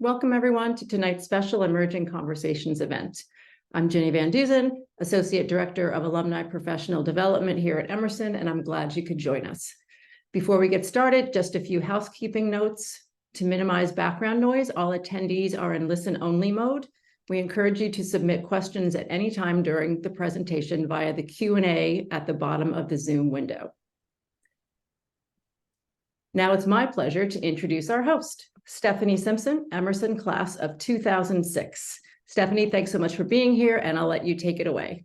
Welcome everyone to tonight's special Emerging Conversations event. I'm Jenny Van Duzen, Associate Director of Alumni Professional Development here at Emerson, and I'm glad you could join us. Before we get started, just a few housekeeping notes. To minimize background noise, all attendees are in listen-only mode. We encourage you to submit questions at any time during the presentation via the Q&A at the bottom of the Zoom window. Now it's my pleasure to introduce our host, Stephanie Simpson, Emerson class of 2006. Stephanie, thanks so much for being here, and I'll let you take it away.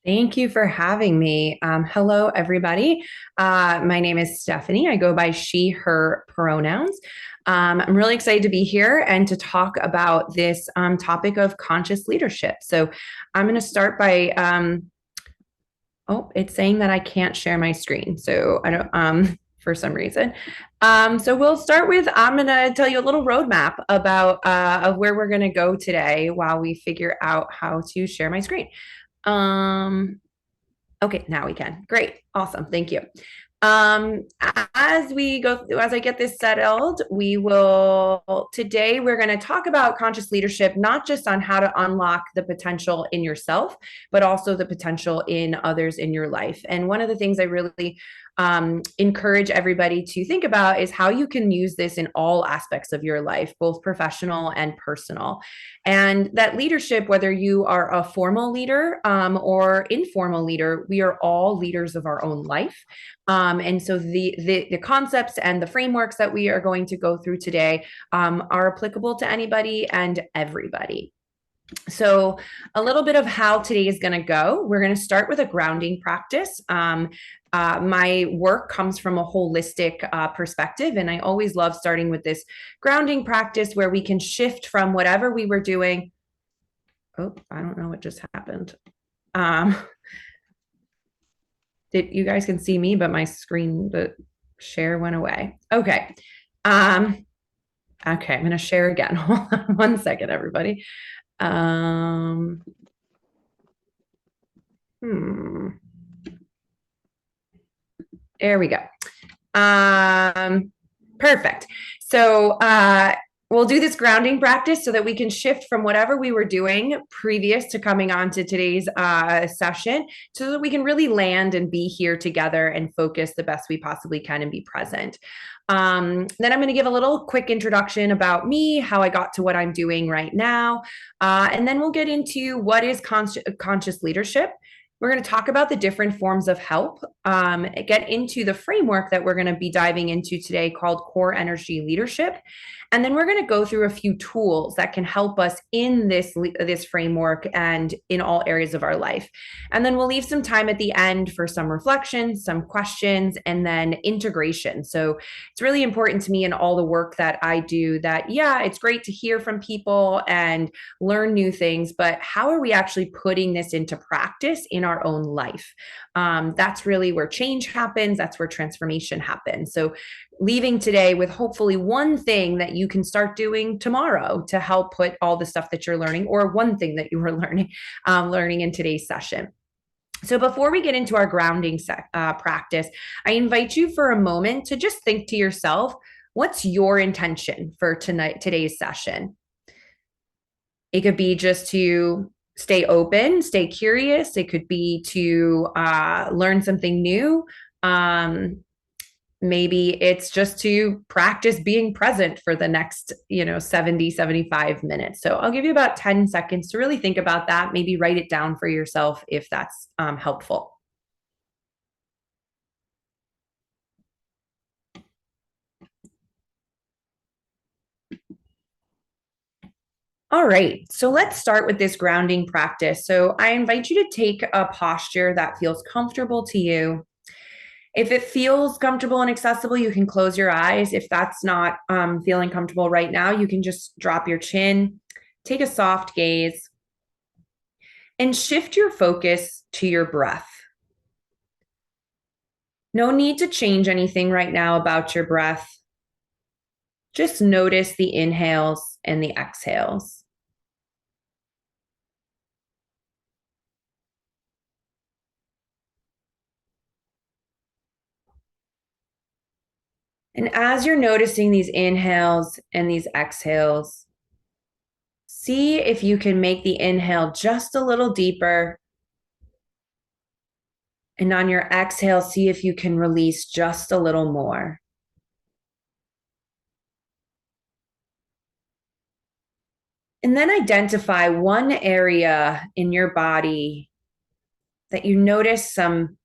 Thank you for having me. Hello, everybody. My name is Stephanie. I go by she, her pronouns. I'm really excited to be here and to talk about this topic of conscious leadership. So I'm going to start by, it's saying that I can't share my screen. So I don't, for some reason. So we'll start with, I'm going to tell you a little roadmap about of where we're going to go today while we figure out how to share my screen. Okay, now we can. Great. Awesome. Thank you. As I get this settled, today we're going to talk about conscious leadership, not just on how to unlock the potential in yourself, but also the potential in others in your life. And one of the things I really encourage everybody to think about is how you can use this in all aspects of your life, both professional and personal. And that leadership, whether you are a formal leader or informal leader, we are all leaders of our own life. And so the concepts and the frameworks that we are going to go through today are applicable to anybody and everybody. So a little bit of how today is going to go. We're going to start with a grounding practice. My work comes from a holistic perspective, and I always love starting with this grounding practice where we can shift from whatever we were doing. Oh, I don't know what just happened. You guys can see me, but my screen, the share went away. Okay. Okay, I'm going to share again. Hold on 1 second, everybody. There we go. Perfect. So we'll do this grounding practice so that we can shift from whatever we were doing previous to coming on to today's session so that we can really land and be here together and focus the best we possibly can and be present. Then I'm going to give a little quick introduction about me, how I got to what I'm doing right now. And then we'll get into what is conscious leadership. We're going to talk about the different forms of help, get into the framework that we're going to be diving into today called core energy leadership. And then we're going to go through a few tools that can help us in this framework and in all areas of our life. And then we'll leave some time at the end for some reflections, some questions, and then integration. So it's really important to me in all the work that I do that, yeah, it's great to hear from people and learn new things, but how are we actually putting this into practice in our own life? That's really where change happens. That's where transformation happens. So leaving today with hopefully one thing that you can start doing tomorrow to help put all the stuff that you're learning, or one thing that you were learning in today's session. So before we get into our grounding practice, I invite you for a moment to just think to yourself, what's your intention for today's session? It could be just to stay open, stay curious. It could be to learn something new. Maybe it's just to practice being present for the next, 70, 75 minutes. So I'll give you about 10 seconds to really think about that. Maybe write it down for yourself if that's helpful. All right, so let's start with this grounding practice. So I invite you to take a posture that feels comfortable to you. If it feels comfortable and accessible, you can close your eyes. If that's not feeling comfortable right now, you can just drop your chin, take a soft gaze, and shift your focus to your breath. No need to change anything right now about your breath. Just notice the inhales and the exhales. And as you're noticing these inhales and these exhales, see if you can make the inhale just a little deeper. And on your exhale, see if you can release just a little more. And then identify one area in your body that you notice some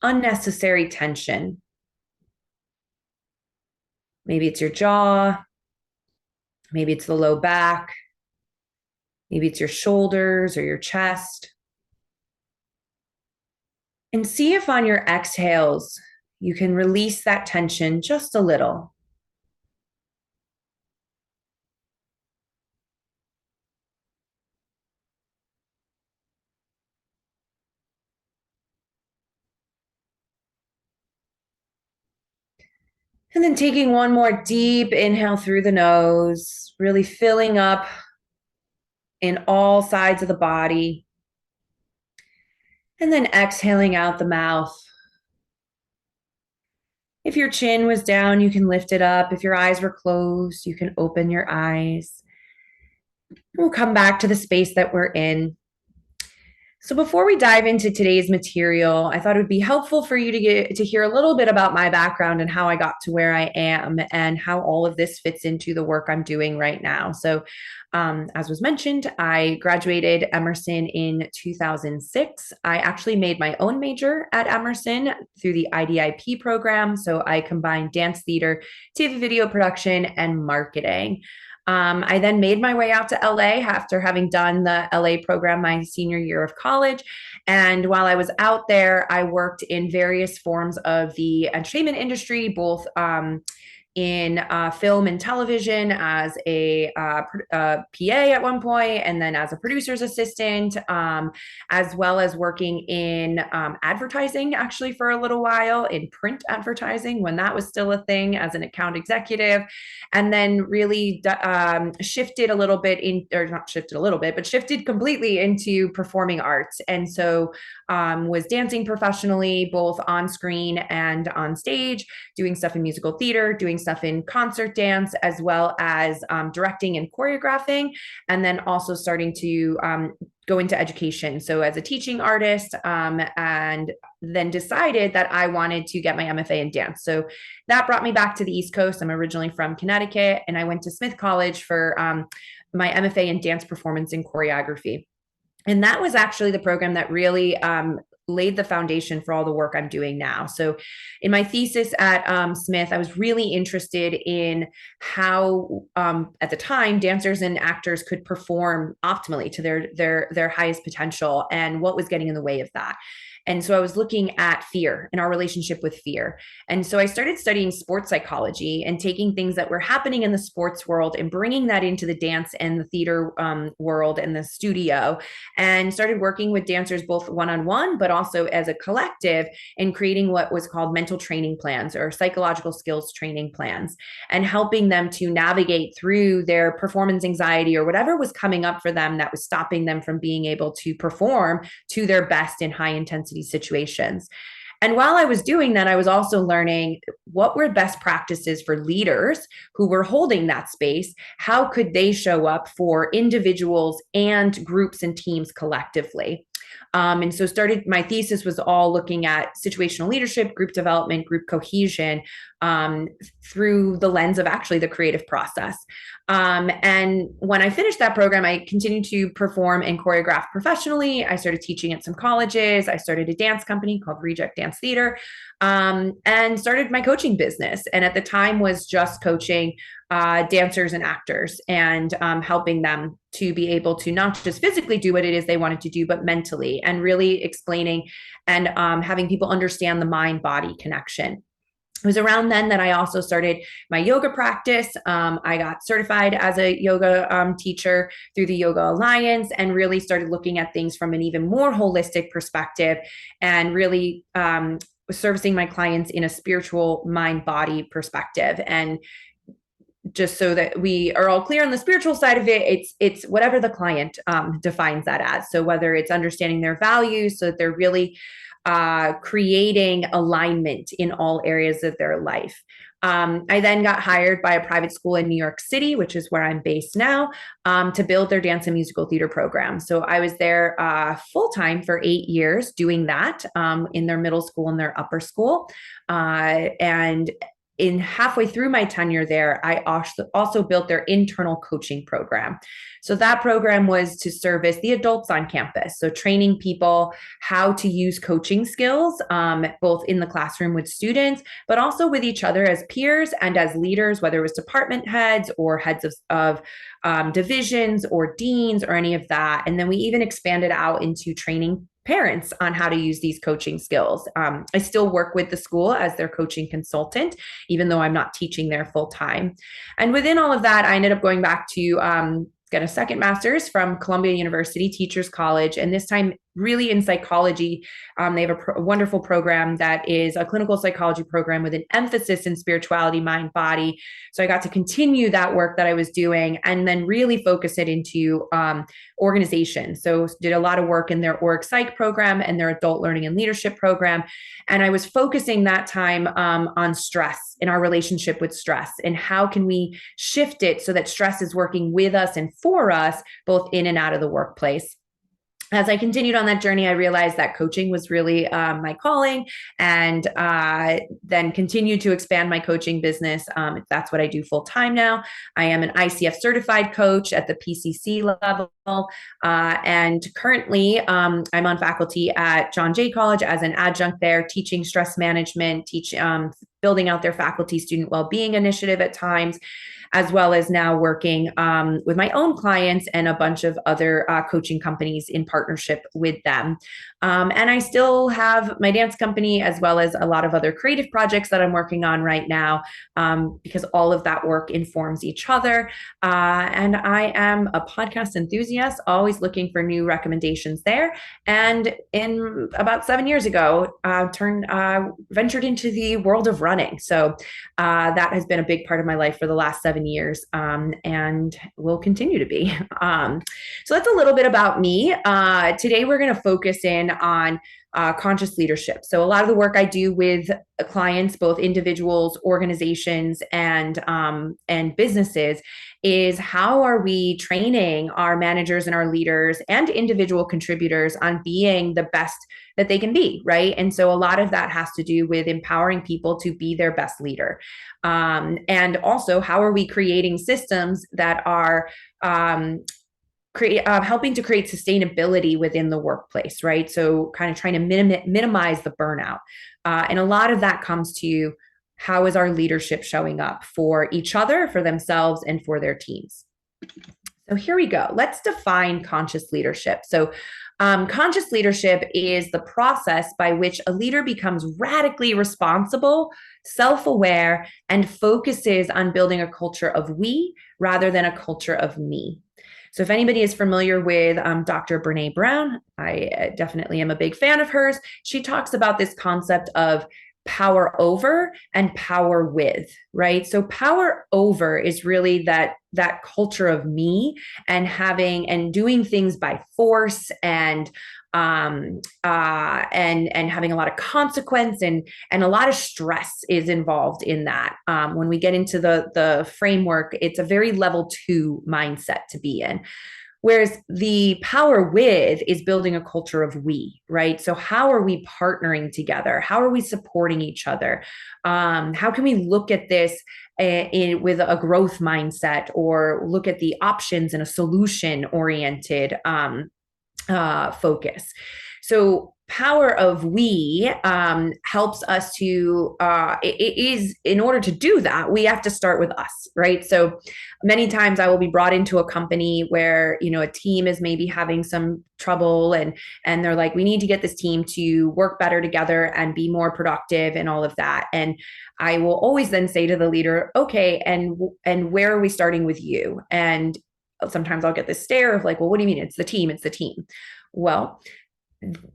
unnecessary tension. Maybe it's your jaw, maybe it's the low back, maybe it's your shoulders or your chest. And see if on your exhales, you can release that tension just a little. And then taking one more deep inhale through the nose, really filling up in all sides of the body. And then exhaling out the mouth. If your chin was down, you can lift it up. If your eyes were closed, you can open your eyes. We'll come back to the space that we're in. So before we dive into today's material, I thought it would be helpful for you to get to hear a little bit about my background and how I got to where I am and how all of this fits into the work I'm doing right now. So as was mentioned, I graduated Emerson in 2006. I actually made my own major at Emerson through the IDIP program. So I combined dance theater, TV video production, and marketing. I then made my way out to LA after having done the LA program my senior year of college. And while I was out there, I worked in various forms of the entertainment industry, both in film and television as a PA at one point, and then as a producer's assistant, as well as working in advertising actually for a little while, in print advertising when that was still a thing as an account executive, and then really shifted a little bit in, or not shifted a little bit, but shifted completely into performing arts. And so was dancing professionally, both on screen and on stage, doing stuff in musical theater, doing stuff in concert dance, as well as directing and choreographing, and then also starting to go into education. So as a teaching artist, and then decided that I wanted to get my MFA in dance. So that brought me back to the East Coast. I'm originally from Connecticut, and I went to Smith College for my MFA in dance performance and choreography. And that was actually the program that really laid the foundation for all the work I'm doing now. So in my thesis at Smith, I was really interested in how, at the time, dancers and actors could perform optimally to their highest potential and what was getting in the way of that. And so I was looking at fear and our relationship with fear. And so I started studying sports psychology and taking things that were happening in the sports world and bringing that into the dance and the theater world and the studio, and started working with dancers both one-on-one, but also as a collective, and creating what was called mental training plans or psychological skills training plans, and helping them to navigate through their performance anxiety or whatever was coming up for them that was stopping them from being able to perform to their best in high intensity situations. And while I was doing that, I was also learning what were best practices for leaders who were holding that space. How could they show up for individuals and groups and teams collectively? And so my thesis was all looking at situational leadership, group development, group cohesion, through the lens of actually the creative process. And when I finished that program, I continued to perform and choreograph professionally. I started teaching at some colleges. I started a dance company called Reject Dance Theater, and started my coaching business. And at the time was just coaching dancers and actors, and helping them to be able to not just physically do what it is they wanted to do, but mentally, and really explaining and having people understand the mind-body connection. It was around then that I also started my yoga practice. I got certified as a yoga teacher through the Yoga Alliance, and really started looking at things from an even more holistic perspective, and really servicing my clients in a spiritual mind-body perspective. And just so that we are all clear on the spiritual side of it, it's whatever the client defines that as. So whether it's understanding their values so that they're really creating alignment in all areas of their life, I then got hired by a private school in New York City, which is where I'm based now, to build their dance and musical theater program. So I was there full time for 8 years doing that in their middle school and their upper school. And in halfway through my tenure there, I also built their internal coaching program. So that program was to service the adults on campus. So training people how to use coaching skills, both in the classroom with students, but also with each other as peers and as leaders, whether it was department heads or heads of divisions or deans or any of that. And then we even expanded out into training parents on how to use these coaching skills. I still work with the school as their coaching consultant, even though I'm not teaching there full time. And within all of that, I ended up going back to get a second master's from Columbia University Teachers College, and this time really in psychology. They have a wonderful program that is a clinical psychology program with an emphasis in spirituality, mind, body. So I got to continue that work that I was doing and then really focus it into organization. So did a lot of work in their org psych program and their adult learning and leadership program. And I was focusing that time on stress, in our relationship with stress, and how can we shift it so that stress is working with us and for us, both in and out of the workplace. As I continued on that journey, I realized that coaching was really my calling, and then continued to expand my coaching business. That's what I do full time now. I am an ICF certified coach at the PCC level. And currently I'm on faculty at John Jay College as an adjunct there, teaching stress management, building out their faculty student well-being initiative at times, as well as now working with my own clients and a bunch of other coaching companies in partnership with them. And I still have my dance company, as well as a lot of other creative projects that I'm working on right now, because all of that work informs each other. And I am a podcast enthusiast, always looking for new recommendations there. And in about 7 years ago, ventured into the world of running. So that has been a big part of my life for the last 7 years, and will continue to be. So that's a little bit about me. Today, we're going to focus in on conscious leadership. So a lot of the work I do with clients, both individuals, organizations, and businesses, is how are we training our managers and our leaders and individual contributors on being the best that they can be, right? And so a lot of that has to do with empowering people to be their best leader. And also, how are we creating systems that are helping to create sustainability within the workplace, right? So kind of trying to minimize the burnout. And a lot of that comes to how is our leadership showing up for each other, for themselves, and for their teams. So here we go. Let's define conscious leadership. So conscious leadership is the process by which a leader becomes radically responsible, self-aware, and focuses on building a culture of we rather than a culture of me. So if anybody is familiar with Dr. Brené Brown, I definitely am a big fan of hers. She talks about this concept of power over and power with, right? So power over is really that culture of me and doing things by force and having a lot of consequence and a lot of stress is involved in that. When we get into the framework, it's a very level 2 mindset to be in. Whereas the power with is building a culture of we, right? So how are we partnering together? How are we supporting each other? How can we look at this with a growth mindset, or look at the options in a solution-oriented focus? So power of we helps us to, it is, in order to do that, we have to start with us, right? So many times I will be brought into a company where, a team is maybe having some trouble and they're like, we need to get this team to work better together and be more productive and all of that. And I will always then say to the leader, okay, and where are we starting with you? And sometimes I'll get this stare of like, well, what do you mean? It's the team. Well,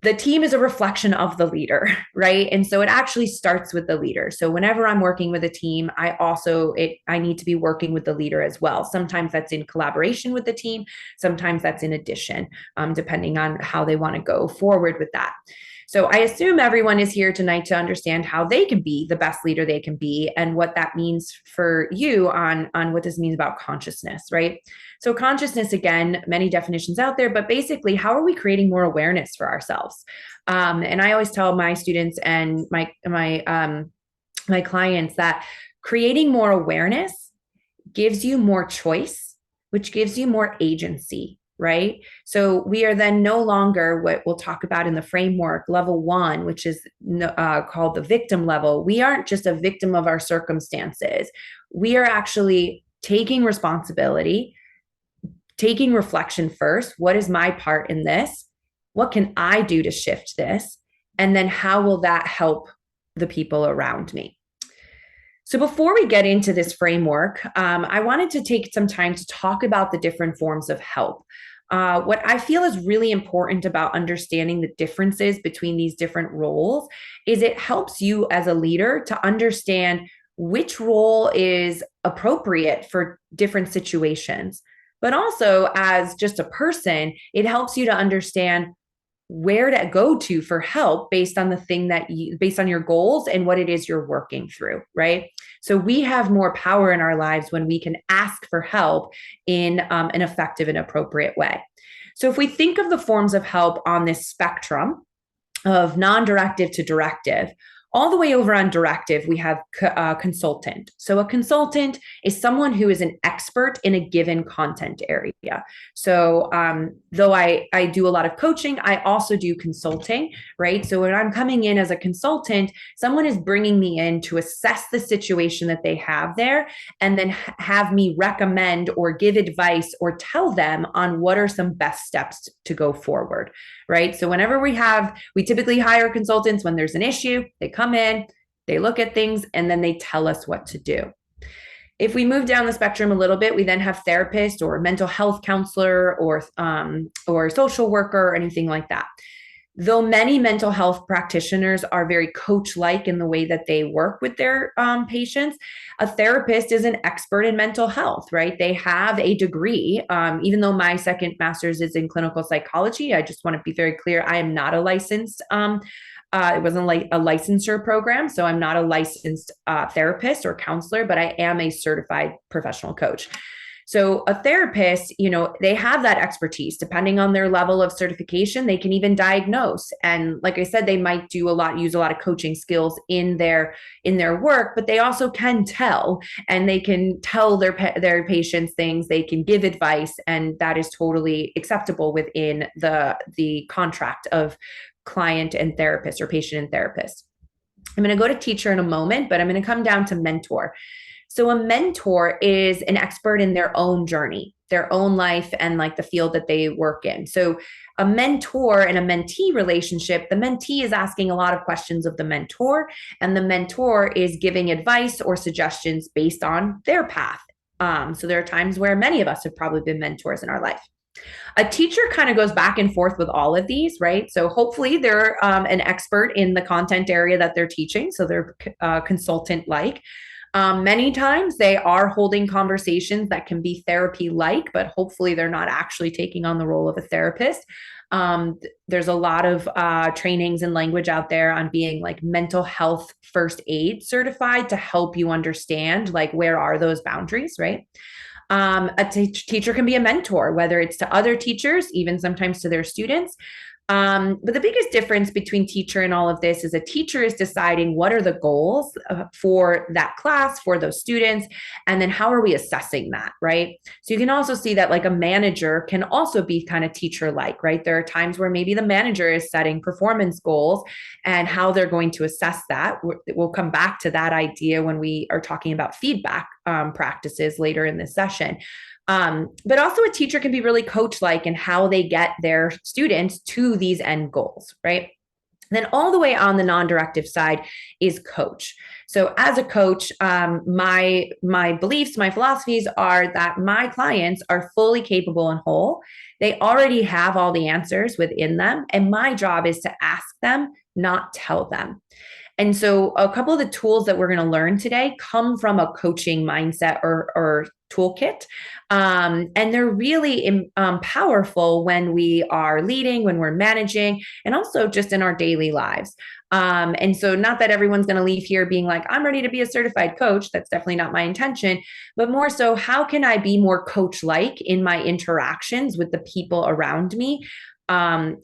the team is a reflection of the leader, right? And so it actually starts with the leader. So whenever I'm working with a team, I need to be working with the leader as well. Sometimes that's in collaboration with the team. Sometimes that's in addition, depending on how they want to go forward with that. So I assume everyone is here tonight to understand how they can be the best leader they can be and what that means for you on what this means about consciousness, right? So consciousness, again, many definitions out there, but basically, how are we creating more awareness for ourselves? And I always tell my students and my clients that creating more awareness gives you more choice, which gives you more agency, right? So we are then no longer what we'll talk about in the framework, level 1, which is called the victim level. We aren't just a victim of our circumstances. We are actually taking responsibility, taking reflection first. What is my part in this? What can I do to shift this? And then how will that help the people around me? So before we get into this framework, I wanted to take some time to talk about the different forms of help. What I feel is really important about understanding the differences between these different roles is it helps you as a leader to understand which role is appropriate for different situations. But also as just a person, it helps you to understand where to go to for help based on the thing based on your goals and what it is you're working through, right? So we have more power in our lives when we can ask for help in an effective and appropriate way. So if we think of the forms of help on this spectrum of non-directive to directive, all the way over on directive, we have a consultant. So a consultant is someone who is an expert in a given content area. So though I do a lot of coaching, I also do consulting, right? So when I'm coming in as a consultant, someone is bringing me in to assess the situation that they have there and then have me recommend or give advice or tell them on what are some best steps to go forward, right? So whenever we typically hire consultants when there's an issue, they come in, they look at things, and then they tell us what to do. If we move down the spectrum a little bit, we then have therapist or mental health counselor or social worker or anything like that. Though many mental health practitioners are very coach-like in the way that they work with their patients, a therapist is an expert in mental health, right? They have a degree. Even though my second master's is in clinical psychology, I just want to be very clear, I am not a licensed it wasn't like a licensure program. So I'm not a licensed therapist or counselor, but I am a certified professional coach. So a therapist, they have that expertise. Depending on their level of certification, they can even diagnose. And like I said, they might use a lot of coaching skills in their work, but they also can tell, and they can tell their patients things. They can give advice, and that is totally acceptable within the contract of client and therapist or patient and therapist. I'm going to go to teacher in a moment, but I'm going to come down to mentor. So a mentor is an expert in their own journey, their own life, and like the field that they work in. So a mentor and a mentee relationship, the mentee is asking a lot of questions of the mentor, and the mentor is giving advice or suggestions based on their path. So there are times where many of us have probably been mentors in our life. A teacher kind of goes back and forth with all of these, right? So hopefully they're an expert in the content area that they're teaching. So they're consultant-like. Many times they are holding conversations that can be therapy-like, but hopefully they're not actually taking on the role of a therapist. There's a lot of trainings and language out there on being like mental health first aid certified to help you understand like where are those boundaries, right? A teacher can be a mentor, whether it's to other teachers, even sometimes to their students. But the biggest difference between teacher and all of this is a teacher is deciding what are the goals for that class, for those students, and then how are we assessing that, right? So you can also see that like a manager can also be kind of teacher-like, right? There are times where maybe the manager is setting performance goals and how they're going to assess that. We'll come back to that idea when we are talking about feedback practices later in this session. But also a teacher can be really coach-like in how they get their students to these end goals, right? Then all the way on the non-directive side is coach. So as a coach, my beliefs, my philosophies are that my clients are fully capable and whole. They already have all the answers within them. And my job is to ask them, not tell them. And so a couple of the tools that we're going to learn today come from a coaching mindset or toolkit. And they're really powerful when we are leading, when we're managing, and also just in our daily lives. And so not that everyone's going to leave here being like, I'm ready to be a certified coach. That's definitely not my intention, but more so, how can I be more coach-like in my interactions with the people around me? And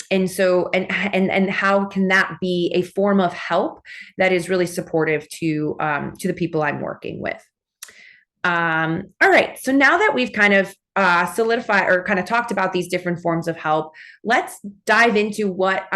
how can that be a form of help that is really supportive to the people I'm working with? All right. So now that we've kind of solidified or kind of talked about these different forms of help, let's dive into what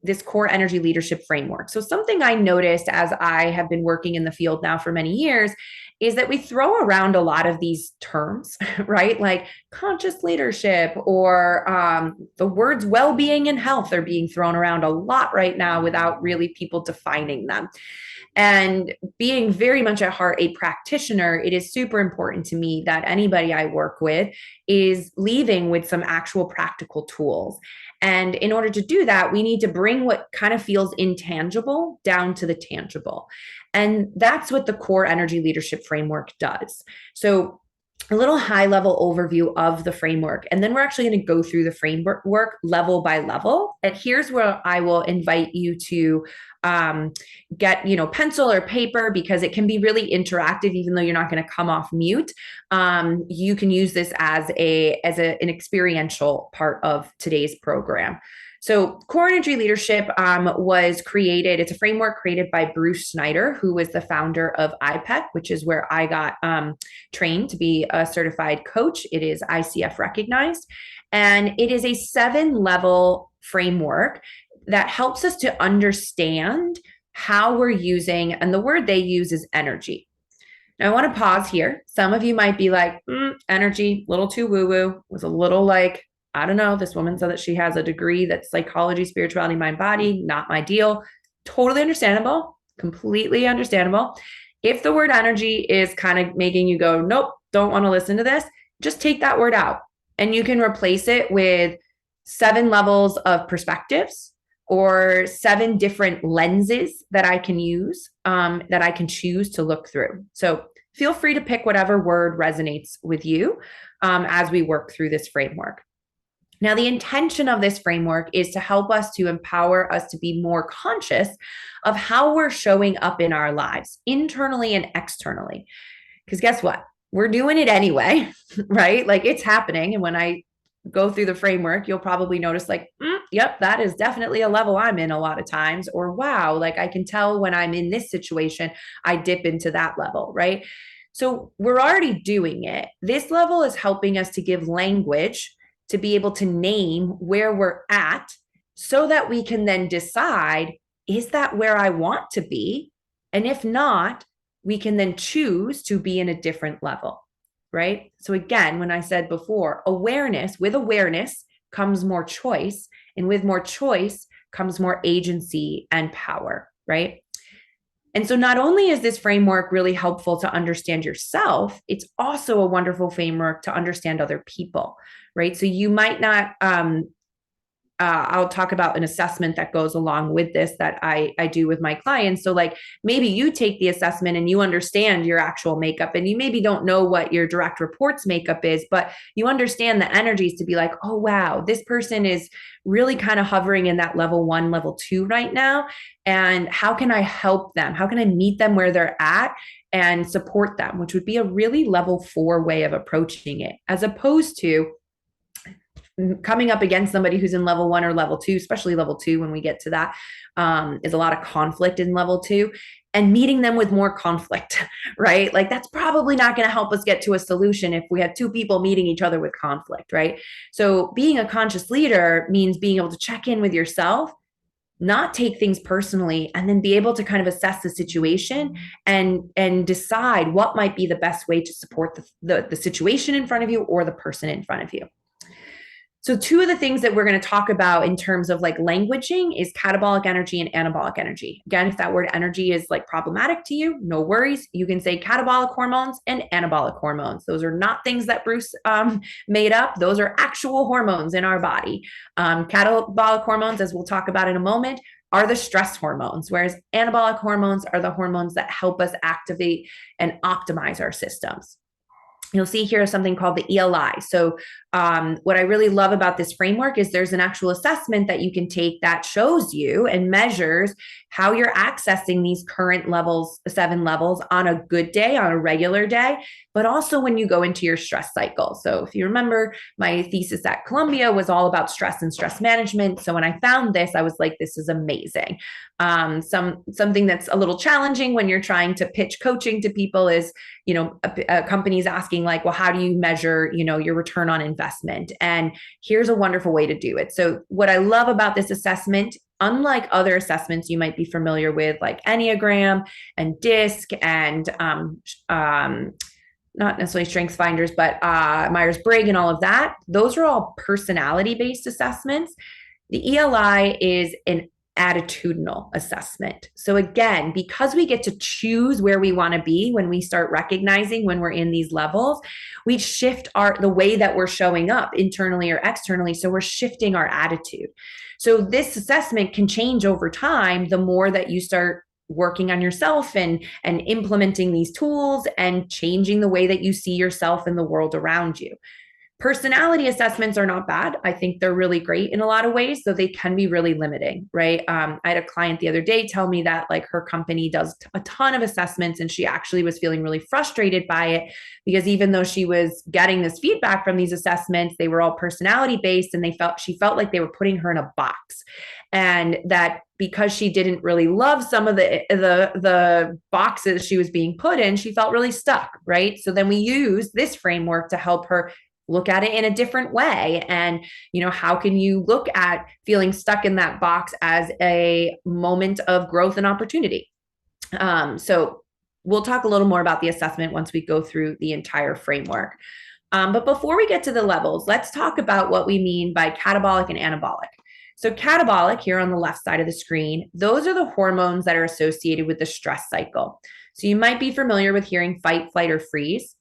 this core energy leadership framework. So something I noticed as I have been working in the field now for many years is that we throw around a lot of these terms, right? Like conscious leadership or the words well-being and health are being thrown around a lot right now without really people defining them. And being very much at heart a practitioner, it is super important to me that anybody I work with is leaving with some actual practical tools. And in order to do that, we need to bring what kind of feels intangible down to the tangible. And that's what the core energy leadership framework does. So a little high level overview of the framework. And then we're actually going to go through the framework level by level. And here's where I will invite you to get, pencil or paper, because it can be really interactive, even though you're not going to come off mute. You can use this as an experiential part of today's program. So core energy leadership was created. It's a framework created by Bruce Snyder, who was the founder of IPEC, which is where I got trained to be a certified coach. It is ICF recognized. And it is a 7-level framework that helps us to understand how we're using, and the word they use is energy. Now I want to pause here. Some of you might be like, energy, a little too woo-woo, was a little like, I don't know, this woman said that she has a degree that's psychology, spirituality, mind, body, not my deal. Totally understandable, completely understandable. If the word energy is kind of making you go, nope, don't want to listen to this, just take that word out and you can replace it with 7 levels of perspectives or 7 different lenses that I can use, that I can choose to look through. So feel free to pick whatever word resonates with you as we work through this framework. Now, the intention of this framework is to help us to empower us to be more conscious of how we're showing up in our lives, internally and externally. Because guess what? We're doing it anyway, right? Like it's happening. And when I go through the framework, you'll probably notice like, yep, that is definitely a level I'm in a lot of times. Or wow, like I can tell when I'm in this situation, I dip into that level, right? So we're already doing it. This level is helping us to give language to be able to name where we're at so that we can then decide, is that where I want to be? And if not, we can then choose to be in a different level, right? So again, when I said before, with awareness comes more choice, and with more choice comes more agency and power, right? And so not only is this framework really helpful to understand yourself, it's also a wonderful framework to understand other people, right? So you might not, I'll talk about an assessment that goes along with this that I do with my clients. So like maybe you take the assessment and you understand your actual makeup, and you maybe don't know what your direct reports makeup is, but you understand the energies to be like, oh, wow, this person is really kind of hovering in that level 1, level 2 right now. And how can I help them? How can I meet them where they're at and support them, which would be a really level 4 way of approaching it, as opposed to coming up against somebody who's in level 1 or level 2, especially level 2, when we get to that, is a lot of conflict in level 2, and meeting them with more conflict, right? Like that's probably not going to help us get to a solution if we have 2 people meeting each other with conflict, right? So being a conscious leader means being able to check in with yourself, not take things personally, and then be able to kind of assess the situation and decide what might be the best way to support the situation in front of you or the person in front of you. So 2 of the things that we're going to talk about in terms of like languaging is catabolic energy and anabolic energy. Again, if that word energy is like problematic to you, no worries. You can say catabolic hormones and anabolic hormones. Those are not things that Bruce made up. Those are actual hormones in our body. Catabolic hormones, as we'll talk about in a moment, are the stress hormones, whereas anabolic hormones are the hormones that help us activate and optimize our systems. You'll see here something called the ELI. So what I really love about this framework is there's an actual assessment that you can take that shows you and measures how you're accessing these current levels, 7 levels on a good day, on a regular day, but also when you go into your stress cycle. So if you remember, my thesis at Columbia was all about stress and stress management. So when I found this, I was like, this is amazing. Something that's a little challenging when you're trying to pitch coaching to people is, a company's asking like, well, how do you measure, your return on investment? And here's a wonderful way to do it. So what I love about this assessment, unlike other assessments you might be familiar with, like Enneagram and DISC and not necessarily strengths finders, but Myers-Briggs and all of that, those are all personality-based assessments. The ELI is an attitudinal assessment. So again, because we get to choose where we want to be when we start recognizing when we're in these levels, we shift the way that we're showing up internally or externally. So we're shifting our attitude. So this assessment can change over time the more that you start working on yourself and implementing these tools and changing the way that you see yourself and the world around you. Personality assessments are not bad. I think they're really great in a lot of ways, though they can be really limiting, right? I had a client the other day tell me that like her company does a ton of assessments and she actually was feeling really frustrated by it because even though she was getting this feedback from these assessments, they were all personality based and she felt like they were putting her in a box. And that because she didn't really love some of the boxes she was being put in, she felt really stuck, right? So then we use this framework to help her look at it in a different way. And, how can you look at feeling stuck in that box as a moment of growth and opportunity? So we'll talk a little more about the assessment once we go through the entire framework. But before we get to the levels, let's talk about what we mean by catabolic and anabolic. So catabolic here on the left side of the screen, those are the hormones that are associated with the stress cycle. So you might be familiar with hearing fight, flight, or freeze.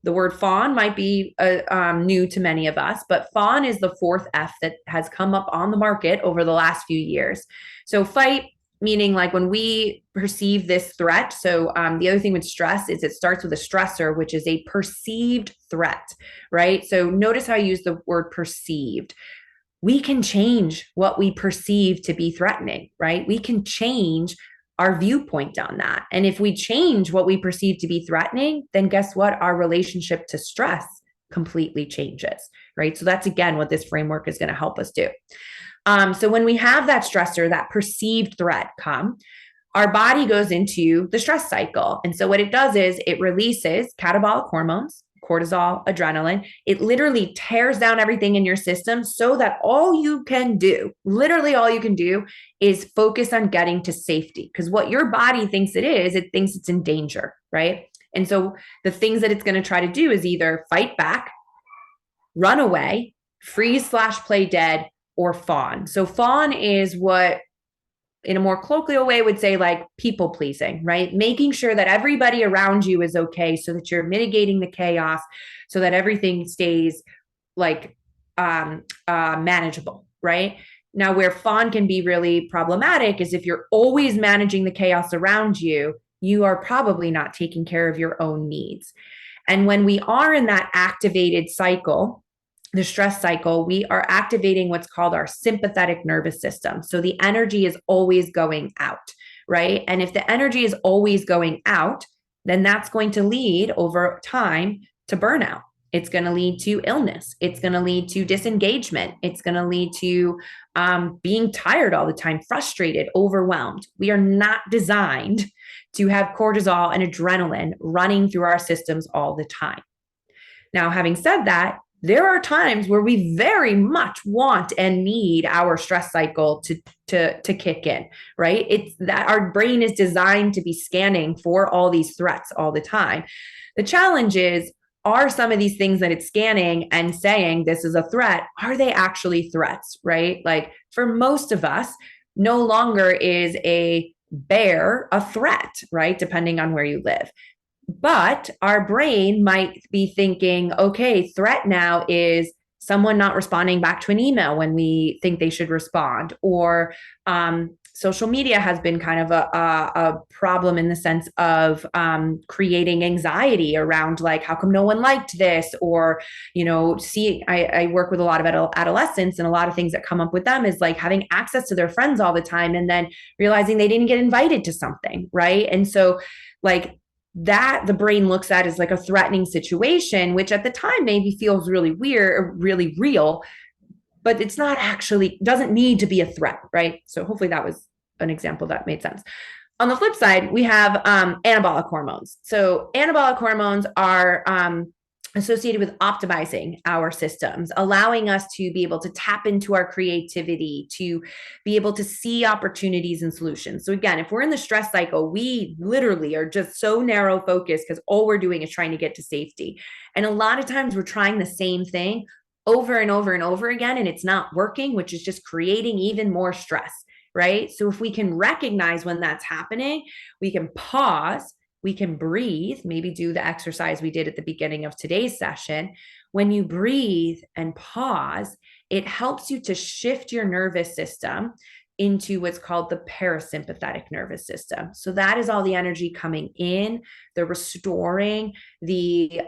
The word fawn might be new to many of us, but fawn is the 4th F that has come up on the market over the last few years. So fight, meaning like when we perceive this threat. So the other thing with stress is it starts with a stressor, which is a perceived threat, right? So notice how I use the word perceived. We can change what we perceive to be threatening, right? We can change our viewpoint on that. And if we change what we perceive to be threatening, then guess what? Our relationship to stress completely changes, right? So that's, again, what this framework is going to help us do. So when we have that stressor, that perceived threat come, our body goes into the stress cycle. And so what it does is it releases catabolic hormones, cortisol, adrenaline. It literally tears down everything in your system so that all you can do, literally all you can do, is focus on getting to safety. Because what your body thinks it thinks it's in danger, right? And so the things that it's going to try to do is either fight back, run away, freeze/play dead, or fawn. So fawn is what, in a more colloquial way, would say like people pleasing, right? Making sure that everybody around you is okay so that you're mitigating the chaos so that everything stays like manageable, right? Now, where fawn can be really problematic is if you're always managing the chaos around you, you are probably not taking care of your own needs. And when we are in that activated cycle, the stress cycle, we are activating what's called our sympathetic nervous system. So the energy is always going out, right? And if the energy is always going out, then that's going to lead over time to burnout. It's going to lead to illness. It's going to lead to disengagement. It's going to lead to being tired all the time, frustrated, overwhelmed. We are not designed to have cortisol and adrenaline running through our systems all the time. Now, having said that, there are times where we very much want and need our stress cycle to kick in, right? It's that our brain is designed to be scanning for all these threats all the time. The challenge is, are some of these things that it's scanning and saying this is a threat, are they actually threats, right? Like for most of us, no longer is a bear a threat, right? Depending on where you live. But our brain might be thinking, okay, threat now is someone not responding back to an email when we think they should respond, or social media has been kind of a problem in the sense of creating anxiety around like, how come no one liked this? Or, I work with a lot of adolescents, and a lot of things that come up with them is like having access to their friends all the time and then realizing they didn't get invited to something, right? And so like that the brain looks at as like a threatening situation, which at the time maybe feels really weird or really real, but it's not actually, doesn't need to be a threat, right? So hopefully that was an example that made sense. On the flip side, we have anabolic hormones. So anabolic hormones are associated with optimizing our systems, allowing us to be able to tap into our creativity, to be able to see opportunities and solutions. So again, if we're in the stress cycle, we literally are just so narrow focused because all we're doing is trying to get to safety. And a lot of times we're trying the same thing over and over and over again, and it's not working, which is just creating even more stress, right? So if we can recognize when that's happening, we can pause, we can breathe, maybe do the exercise we did at the beginning of today's session. When you breathe and pause, it helps you to shift your nervous system into what's called the parasympathetic nervous system. So that is all the energy coming in, the restoring, the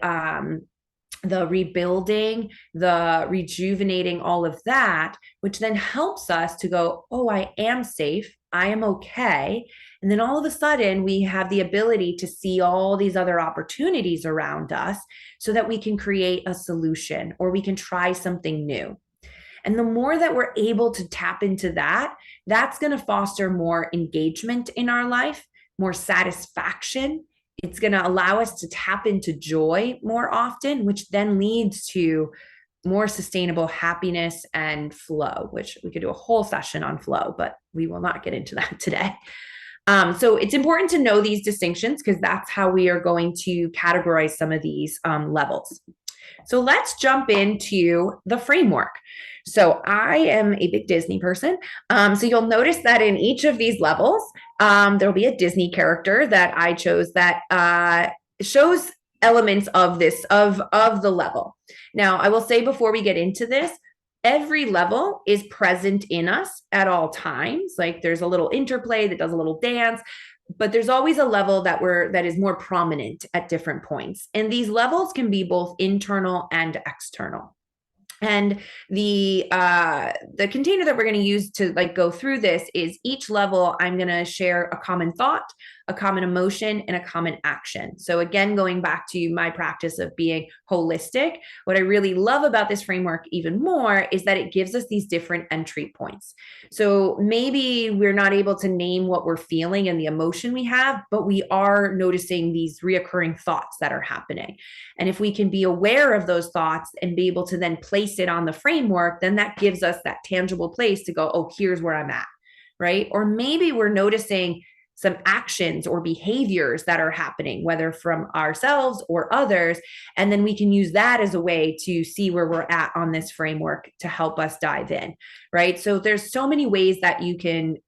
rebuilding, the rejuvenating, all of that, which then helps us to go, oh, I am safe, I am okay. And then all of a sudden we have the ability to see all these other opportunities around us so that we can create a solution or we can try something new. And the more that we're able to tap into that, that's going to foster more engagement in our life, more satisfaction. It's going to allow us to tap into joy more often, which then leads to more sustainable happiness and flow, which we could do a whole session on flow, but we will not get into that today. So it's important to know these distinctions because that's how we are going to categorize some of these levels. So let's jump into the framework. So I am a big Disney person. So you'll notice that in each of these levels, there'll be a Disney character that I chose that shows elements of this, of the level. Now, I will say before we get into this, every level is present in us at all times. Like there's a little interplay that does a little dance, but there's always a level that is more prominent at different points. And these levels can be both internal and external. And the container that we're going to use to like go through this is each level, I'm going to share a common thought, a common emotion, and a common action. So again, going back to my practice of being holistic, what I really love about this framework even more is that it gives us these different entry points. So maybe we're not able to name what we're feeling and the emotion we have, but we are noticing these reoccurring thoughts that are happening. And if we can be aware of those thoughts and be able to then place it on the framework, then that gives us that tangible place to go, oh, here's where I'm at, right? Or maybe we're noticing some actions or behaviors that are happening, whether from ourselves or others. And then we can use that as a way to see where we're at on this framework to help us dive in, right? So there's so many ways that you can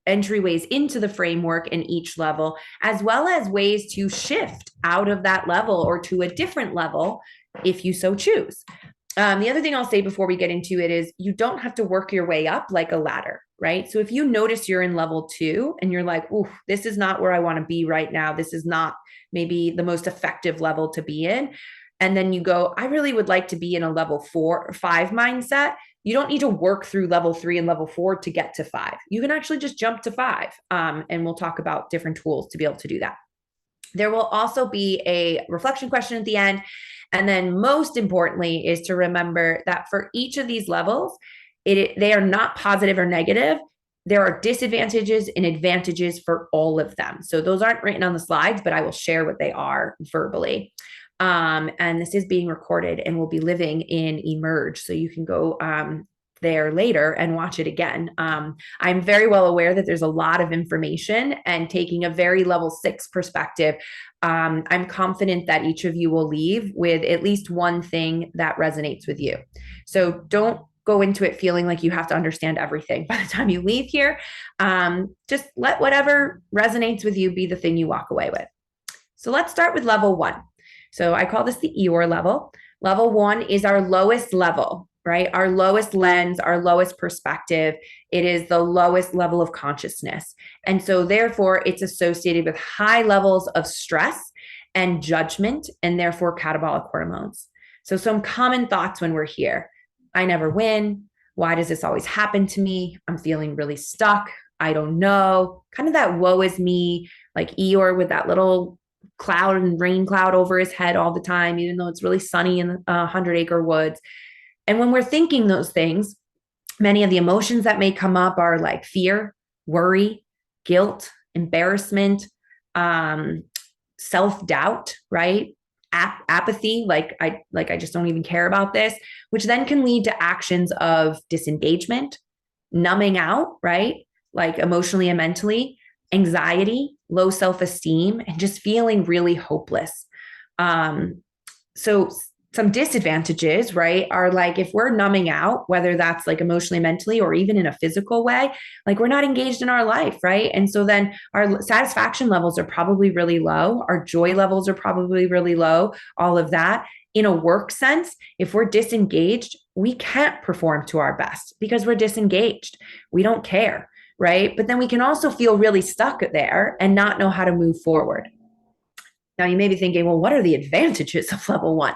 entryways into the framework in each level, as well as ways to shift out of that level or to a different level if you so choose. The other thing I'll say before we get into it is you don't have to work your way up like a ladder, right? So if you notice you're in level 2 and you're like, oh, this is not where I want to be right now. This is not maybe the most effective level to be in. And then you go, I really would like to be in a level 4 or 5 mindset. You don't need to work through level 3 and level 4 to get to 5. You can actually just jump to 5. And we'll talk about different tools to be able to do that. There will also be a reflection question at the end. And then most importantly is to remember that for each of these levels, they are not positive or negative. There are disadvantages and advantages for all of them. So those aren't written on the slides, but I will share what they are verbally. And this is being recorded and will be living in Emerge. So you can go there later and watch it again. I'm very well aware that there's a lot of information, and taking a very level 6 perspective, I'm confident that each of you will leave with at least one thing that resonates with you. So don't go into it feeling like you have to understand everything by the time you leave here. Just let whatever resonates with you be the thing you walk away with. So let's start with level 1. So I call this the Eeyore level. Level 1 is our lowest level. right? Our lowest lens, our lowest perspective, it is the lowest level of consciousness. And so therefore it's associated with high levels of stress and judgment, and therefore catabolic hormones. So some common thoughts when we're here: I never win. Why does this always happen to me? I'm feeling really stuck. I don't know. Kind of that woe is me, like Eeyore with that little cloud and rain cloud over his head all the time, even though it's really sunny in the 100-acre woods. And when we're thinking those things, many of the emotions that may come up are like fear, worry, guilt, embarrassment, self-doubt, right? Apathy, like I just don't even care about this, which then can lead to actions of disengagement, numbing out, right? Like emotionally and mentally, anxiety, low self-esteem, and just feeling really hopeless. So some disadvantages, right, are like if we're numbing out, whether that's like emotionally, mentally, or even in a physical way, like we're not engaged in our life, right? And so then our satisfaction levels are probably really low. Our joy levels are probably really low, all of that. In a work sense, if we're disengaged, we can't perform to our best because we're disengaged. We don't care, right? But then we can also feel really stuck there and not know how to move forward. Now, you may be thinking, well, what are the advantages of level 1?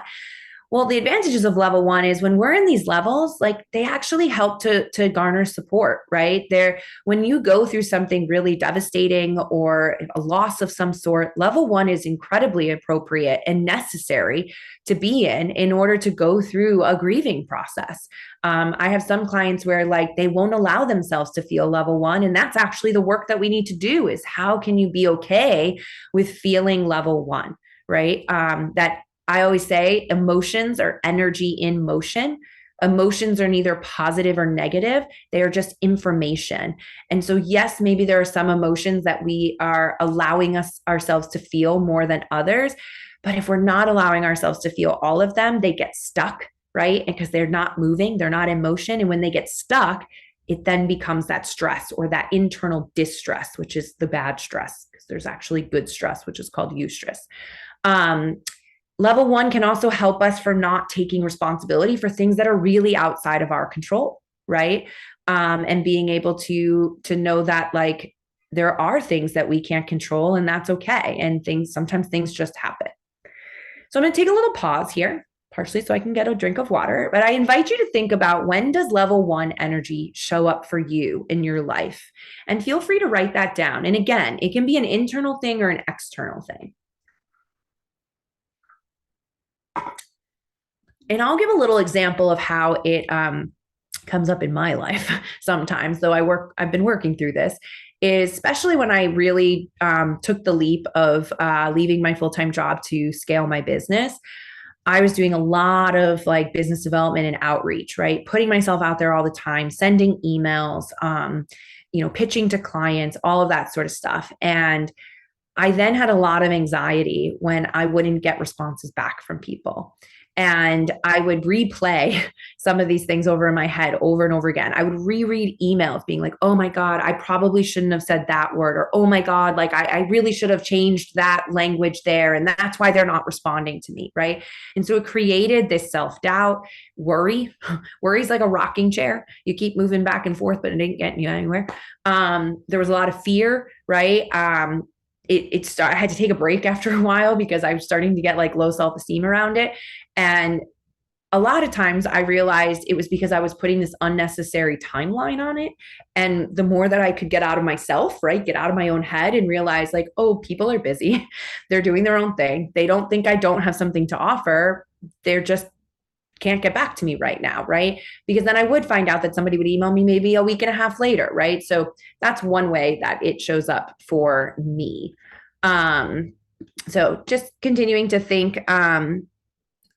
Well, the advantages of level 1 is when we're in these levels, like they actually help to garner support, right? When you go through something really devastating or a loss of some sort, level 1 is incredibly appropriate and necessary to be in order to go through a grieving process. I have some clients where like they won't allow themselves to feel level 1. And that's actually the work that we need to do, is how can you be okay with feeling level 1, right? That I always say emotions are energy in motion. Emotions are neither positive or negative. They are just information. And so, yes, maybe there are some emotions that we are allowing ourselves to feel more than others. But if we're not allowing ourselves to feel all of them, they get stuck, right? Because they're not moving, they're not in motion. And when they get stuck, it then becomes that stress or that internal distress, which is the bad stress, because there's actually good stress, which is called eustress. Level 1 can also help us for not taking responsibility for things that are really outside of our control, right? And being able to know that like there are things that we can't control, and that's okay. And sometimes things just happen. So I'm going to take a little pause here, partially so I can get a drink of water, but I invite you to think about, when does level 1 energy show up for you in your life? And feel free to write that down. And again, it can be an internal thing or an external thing. And I'll give a little example of how it comes up in my life sometimes, though I've been working through this, is especially when I really took the leap of leaving my full-time job to scale my business. I was doing a lot of like business development and outreach, right? Putting myself out there all the time, sending emails, pitching to clients, all of that sort of stuff. And I then had a lot of anxiety when I wouldn't get responses back from people. And I would replay some of these things over in my head over and over again. I would reread emails being like, oh my God, I probably shouldn't have said that word. Or, oh my God, like I really should have changed that language there. And that's why they're not responding to me, right? And so it created this self-doubt, worry. Worry is like a rocking chair. You keep moving back and forth, but it ain't getting you anywhere. There was a lot of fear, right? I had to take a break after a while because I was starting to get like low self-esteem around it. And a lot of times I realized it was because I was putting this unnecessary timeline on it. And the more that I could get out of myself, right, get out of my own head and realize like, oh, people are busy. They're doing their own thing. They don't think I don't have something to offer. They're just can't get back to me right now, right? Because then I would find out that somebody would email me maybe a week and a half later, right? So that's one way that it shows up for me. So just continuing to think about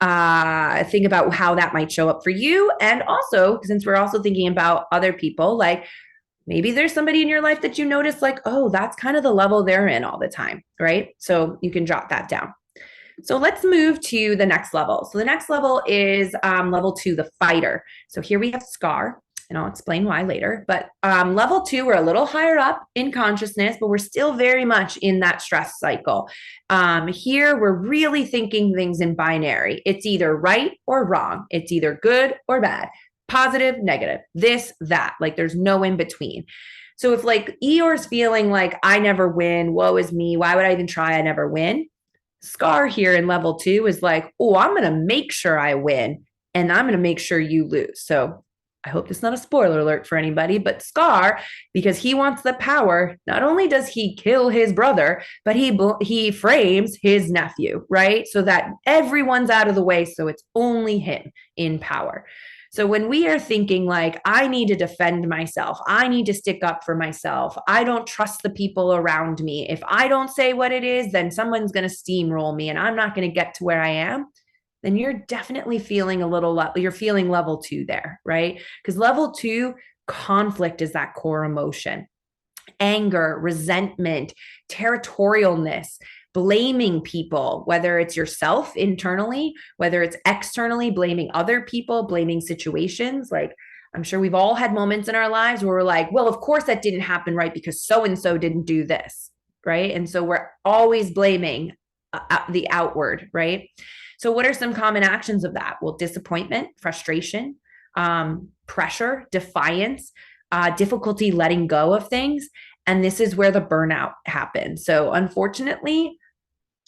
how that might show up for you. And also, since we're also thinking about other people, like maybe there's somebody in your life that you notice like, oh, that's kind of the level they're in all the time, right? So you can jot that down. So let's move to the next level. So the next level is level 2, the fighter. So here we have Scar. And I'll explain why later. But level 2, we're a little higher up in consciousness, but we're still very much in that stress cycle. Here, we're really thinking things in binary. It's either right or wrong. It's either good or bad, positive, negative, this, that. Like there's no in between. So if like Eeyore's feeling like I never win, woe is me, why would I even try? I never win. Scar here in level 2 is like, oh, I'm going to make sure I win and I'm going to make sure you lose. So I hope this is not a spoiler alert for anybody, but Scar, because he wants the power, not only does he kill his brother, but he frames his nephew, right? So that everyone's out of the way. So it's only him in power. So when we are thinking like, I need to defend myself, I need to stick up for myself, I don't trust the people around me. If I don't say what it is, then someone's going to steamroll me and I'm not going to get to where I am. Then you're definitely feeling you're feeling level 2 there, right? Because level 2, conflict is that core emotion. Anger, resentment, territorialness, blaming people, whether it's yourself internally, whether it's externally, blaming other people, blaming situations. Like I'm sure we've all had moments in our lives where we're like, well, of course that didn't happen, right? Because so-and-so didn't do this, right? And so we're always blaming the outward, right? So what are some common actions of that? Well, disappointment, frustration, pressure, defiance, difficulty letting go of things. And this is where the burnout happens. So unfortunately,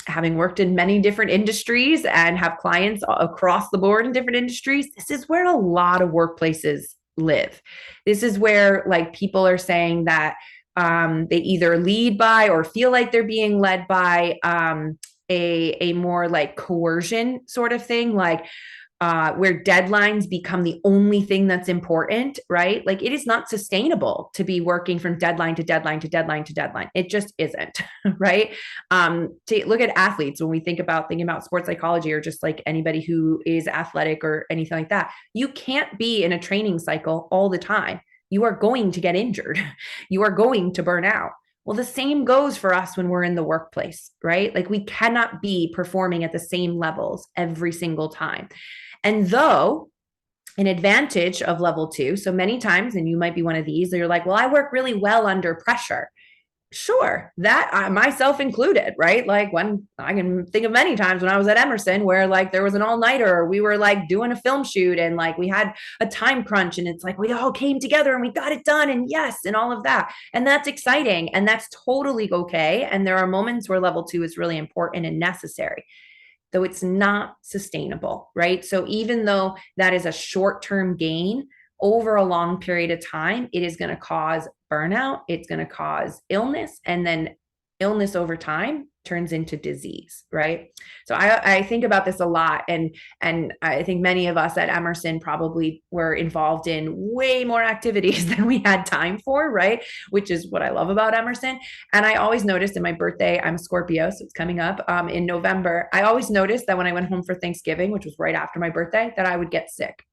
having worked in many different industries and have clients across the board in different industries, this is where a lot of workplaces live. This is where like people are saying that they either lead by or feel like they're being led by a more like coercion sort of thing, like where deadlines become the only thing that's important, right? Like it is not sustainable to be working from deadline to deadline to deadline to deadline. It just isn't, right? To look at athletes, when we thinking about sports psychology or just like anybody who is athletic or anything like that, you can't be in a training cycle all the time. You are going to get injured. You are going to burn out. Well, the same goes for us when we're in the workplace, right? Like we cannot be performing at the same levels every single time. And though an advantage of level 2, so many times, and you might be one of these, you're like, well, I work really well under pressure. Sure, that myself included, right? Like when I can think of many times when I was at Emerson where like there was an all-nighter, we were like doing a film shoot and like we had a time crunch and it's like we all came together and we got it done and yes, and all of that. And that's exciting and that's totally okay. And there are moments where level 2 is really important and necessary, though it's not sustainable, right? So even though that is a short-term gain, over a long period of time, it is going to cause burnout, it's going to cause illness, and then illness over time turns into disease, right? So I think about this a lot, and I think many of us at Emerson probably were involved in way more activities than we had time for, right? Which is what I love about Emerson. And I always noticed in my birthday, I'm a Scorpio, so it's coming up in November. I always noticed that when I went home for Thanksgiving, which was right after my birthday, that I would get sick.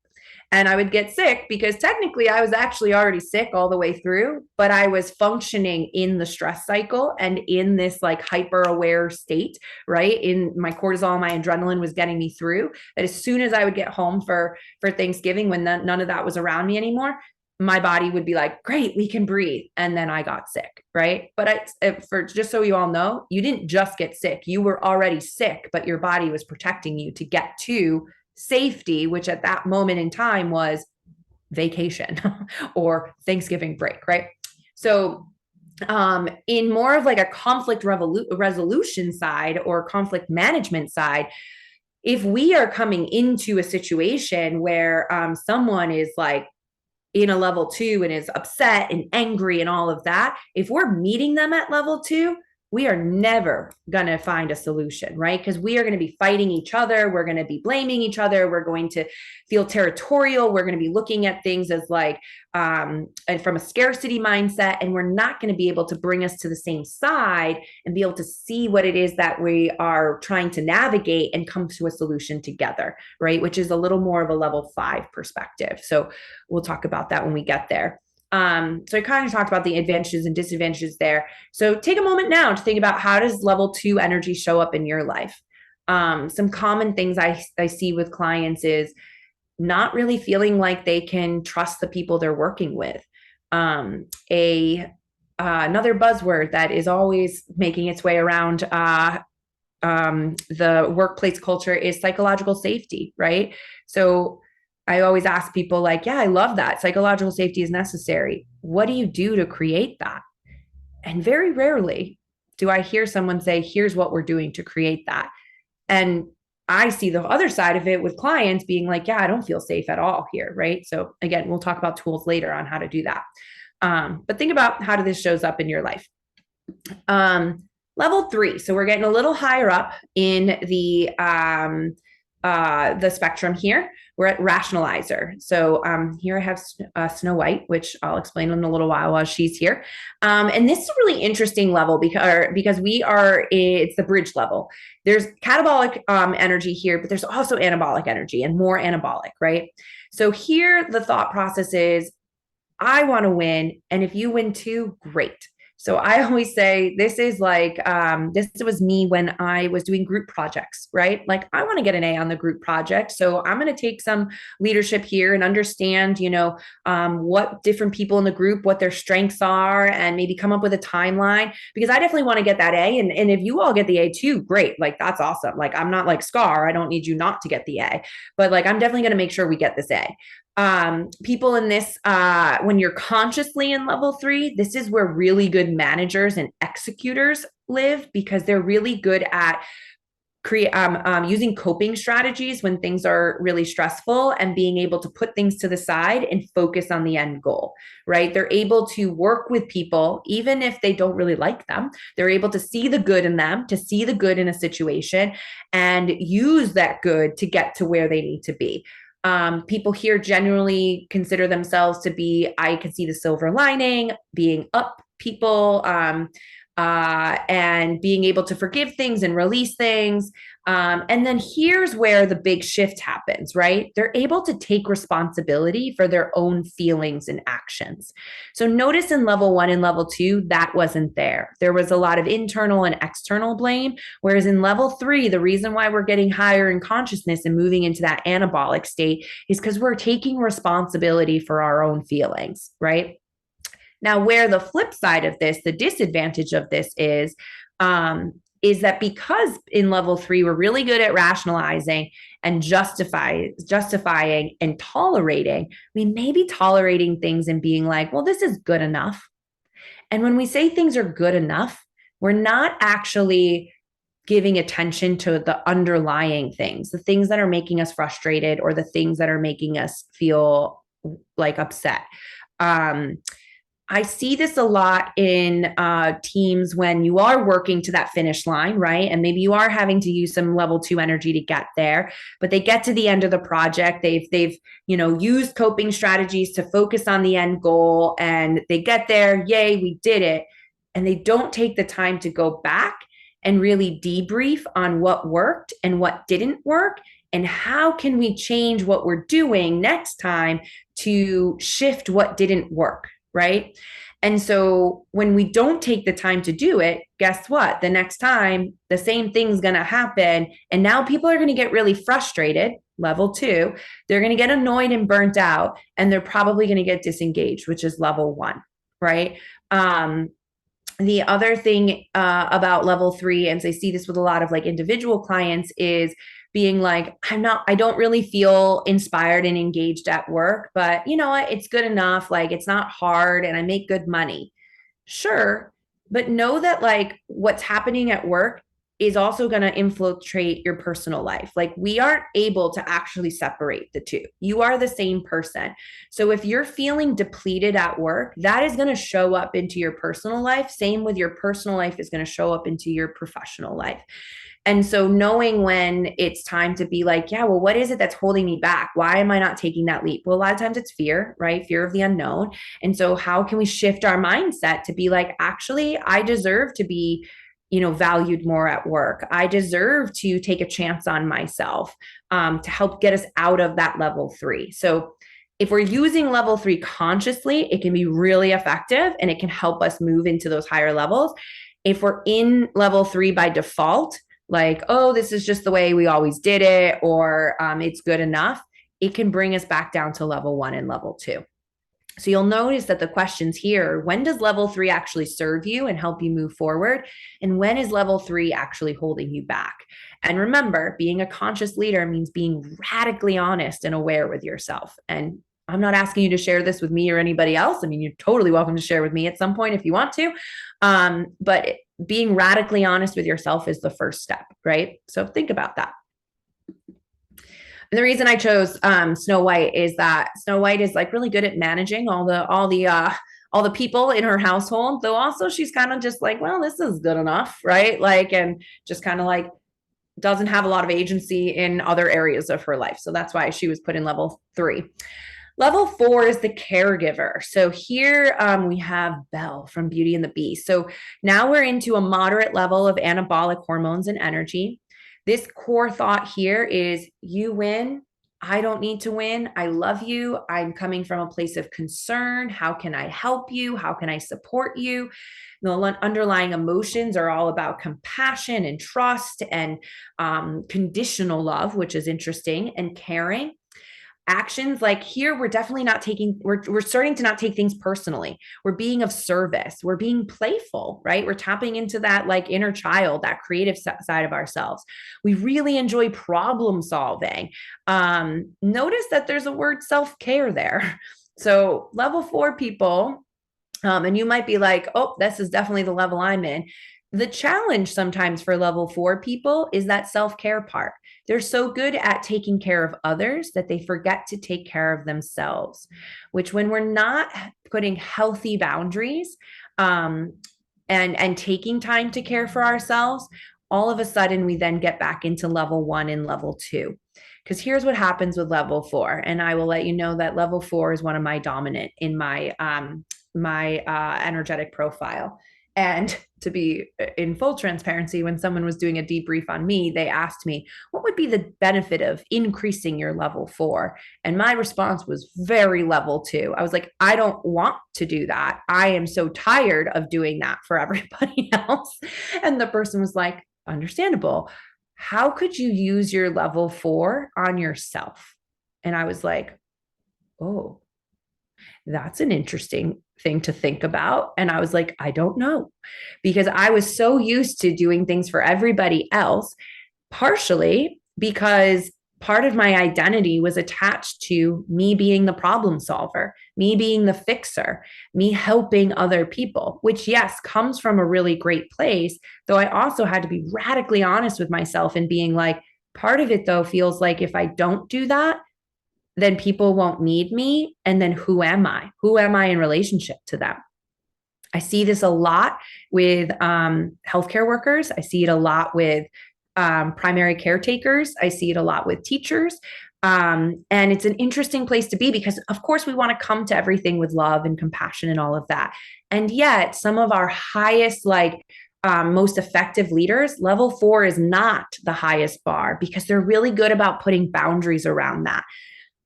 And I would get sick because technically I was actually already sick all the way through, but I was functioning in the stress cycle and in this like hyper aware state, right? In my cortisol, my adrenaline was getting me through that. As soon as I would get home for Thanksgiving, when none of that was around me anymore, my body would be like, great, we can breathe. And then I got sick, right? But for just so you all know, you didn't just get sick. You were already sick, but your body was protecting you to get to safety, which at that moment in time was vacation or Thanksgiving break, right? So in more of like a conflict resolution side or conflict management side, if we are coming into a situation where someone is like in a level 2 and is upset and angry and all of that, if we're meeting them at level 2, we are never going to find a solution, right? Because we are going to be fighting each other. We're going to be blaming each other. We're going to feel territorial. We're going to be looking at things as like, and from a scarcity mindset, and we're not going to be able to bring us to the same side and be able to see what it is that we are trying to navigate and come to a solution together, right? Which is a little more of a level 5 perspective. So we'll talk about that when we get there. So I kind of talked about the advantages and disadvantages there. So take a moment now to think about, how does level 2 energy show up in your life? Some common things I see with clients is not really feeling like they can trust the people they're working with. Another buzzword that is always making its way around the workplace culture is psychological safety, right? So I always ask people like, yeah, I love that. Psychological safety is necessary. What do you do to create that? And very rarely do I hear someone say, here's what we're doing to create that. And I see the other side of it with clients being like, yeah, I don't feel safe at all here, right? So again, we'll talk about tools later on how to do that. But think about how this shows up in your life. Level 3. So we're getting a little higher up in the spectrum here. We're at Rationalizer. So here I have Snow White, which I'll explain in a little while she's here. And this is a really interesting level because it's the bridge level. There's catabolic energy here, but there's also anabolic energy and more anabolic, right? So here the thought process is, I want to win. And if you win too, great. So I always say this is like, this was me when I was doing group projects, right? Like I want to get an A on the group project. So I'm going to take some leadership here and understand, what different people in the group, what their strengths are, and maybe come up with a timeline, because I definitely want to get that A. And if you all get the A too, great. Like that's awesome. Like I'm not like Scar. I don't need you not to get the A, but like, I'm definitely going to make sure we get this A. People in this, when you're consciously in level 3, this is where really good managers and executors live, because they're really good at using coping strategies when things are really stressful and being able to put things to the side and focus on the end goal, right? They're able to work with people, even if they don't really like them. They're able to see the good in them, to see the good in a situation and use that good to get to where they need to be. People here generally consider themselves to be, I can see the silver lining, being up people, and being able to forgive things and release things. And then here's where the big shift happens, right? They're able to take responsibility for their own feelings and actions. So notice in level 1 and level 2, that wasn't there. There was a lot of internal and external blame. Whereas in level 3, the reason why we're getting higher in consciousness and moving into that anabolic state is because we're taking responsibility for our own feelings, right? Now, where the flip side of this, the disadvantage of this is that because in level 3, we're really good at rationalizing and justifying and tolerating, we may be tolerating things and being like, well, this is good enough. And when we say things are good enough, we're not actually giving attention to the underlying things, the things that are making us frustrated or the things that are making us feel like upset. I see this a lot in teams when you are working to that finish line, right? And maybe you are having to use some level 2 energy to get there, but they get to the end of the project. They've used coping strategies to focus on the end goal, and they get there. Yay, we did it. And they don't take the time to go back and really debrief on what worked and what didn't work, and how can we change what we're doing next time to shift what didn't work. Right. And so when we don't take the time to do it, guess what? The next time, the same thing's going to happen. And now people are going to get really frustrated. Level 2, they're going to get annoyed and burnt out, and they're probably going to get disengaged, which is level 1. Right. The other thing about level 3, and so I see this with a lot of like individual clients, is being like, I don't really feel inspired and engaged at work, but you know what? It's good enough. Like it's not hard and I make good money. Sure. But know that like what's happening at work is also going to infiltrate your personal life. Like we aren't able to actually separate the two. You are the same person. So if you're feeling depleted at work, that is going to show up into your personal life. Same with your personal life is going to show up into your professional life. And so knowing when it's time to be like, yeah, well, what is it that's holding me back? Why am I not taking that leap? Well, a lot of times it's fear, right? Fear of the unknown. And so how can we shift our mindset to be like, actually, I deserve to be, valued more at work. I deserve to take a chance on myself to help get us out of that level 3. So if we're using level 3 consciously, it can be really effective and it can help us move into those higher levels. If we're in level 3 by default, like, oh, this is just the way we always did it, or it's good enough, it can bring us back down to level 1 and level 2. So you'll notice that the questions here, when does level 3 actually serve you and help you move forward? And when is level 3 actually holding you back? And remember, being a conscious leader means being radically honest and aware with yourself. And I'm not asking you to share this with me or anybody else. I mean, you're totally welcome to share with me at some point if you want to. But being radically honest with yourself is the first step, right? So think about that. And the reason I chose Snow White is that Snow White is like really good at managing all the people in her household, though also she's kind of just like, well, this is good enough, right? Like, and just kind of like doesn't have a lot of agency in other areas of her life. So that's why she was put in level 3. Level 4 is the caregiver. So here we have Belle from Beauty and the Beast. So now we're into a moderate level of anabolic hormones and energy. This core thought here is you win. I don't need to win. I love you. I'm coming from a place of concern. How can I help you? How can I support you? The underlying emotions are all about compassion and trust and conditional love, which is interesting, and caring. Actions like here, we're definitely not taking, we're starting to not take things personally. We're being of service. We're being playful, right? We're tapping into that like inner child, that creative side of ourselves. We really enjoy problem solving. Notice that there's a word self-care there. So level 4 people, and you might be like, oh, this is definitely the level I'm in. The challenge sometimes for level 4 people is that self-care part. They're so good at taking care of others that they forget to take care of themselves, which when we're not putting healthy boundaries and taking time to care for ourselves, all of a sudden we then get back into level 1 and level 2. Because here's what happens with level 4. And I will let you know that level 4 is one of my dominant in my energetic profile. And to be in full transparency, when someone was doing a debrief on me, they asked me, what would be the benefit of increasing your level 4? And my response was very level 2. I was like, I don't want to do that. I am so tired of doing that for everybody else. And the person was like, understandable. How could you use your level 4 on yourself? And I was like, oh, that's an interesting thing to think about. And I was like, I don't know, because I was so used to doing things for everybody else, partially because part of my identity was attached to me being the problem solver, me being the fixer, me helping other people, which, yes, comes from a really great place. Though I also had to be radically honest with myself and being like, part of it, though, feels like if I don't do that, then people won't need me. And then who am I? Who am I in relationship to them? I see this a lot with healthcare workers. I see it a lot with primary caretakers. I see it a lot with teachers. And it's an interesting place to be because, of course, we want to come to everything with love and compassion and all of that. And yet some of our highest, most effective leaders, level 4 is not the highest bar because they're really good about putting boundaries around that.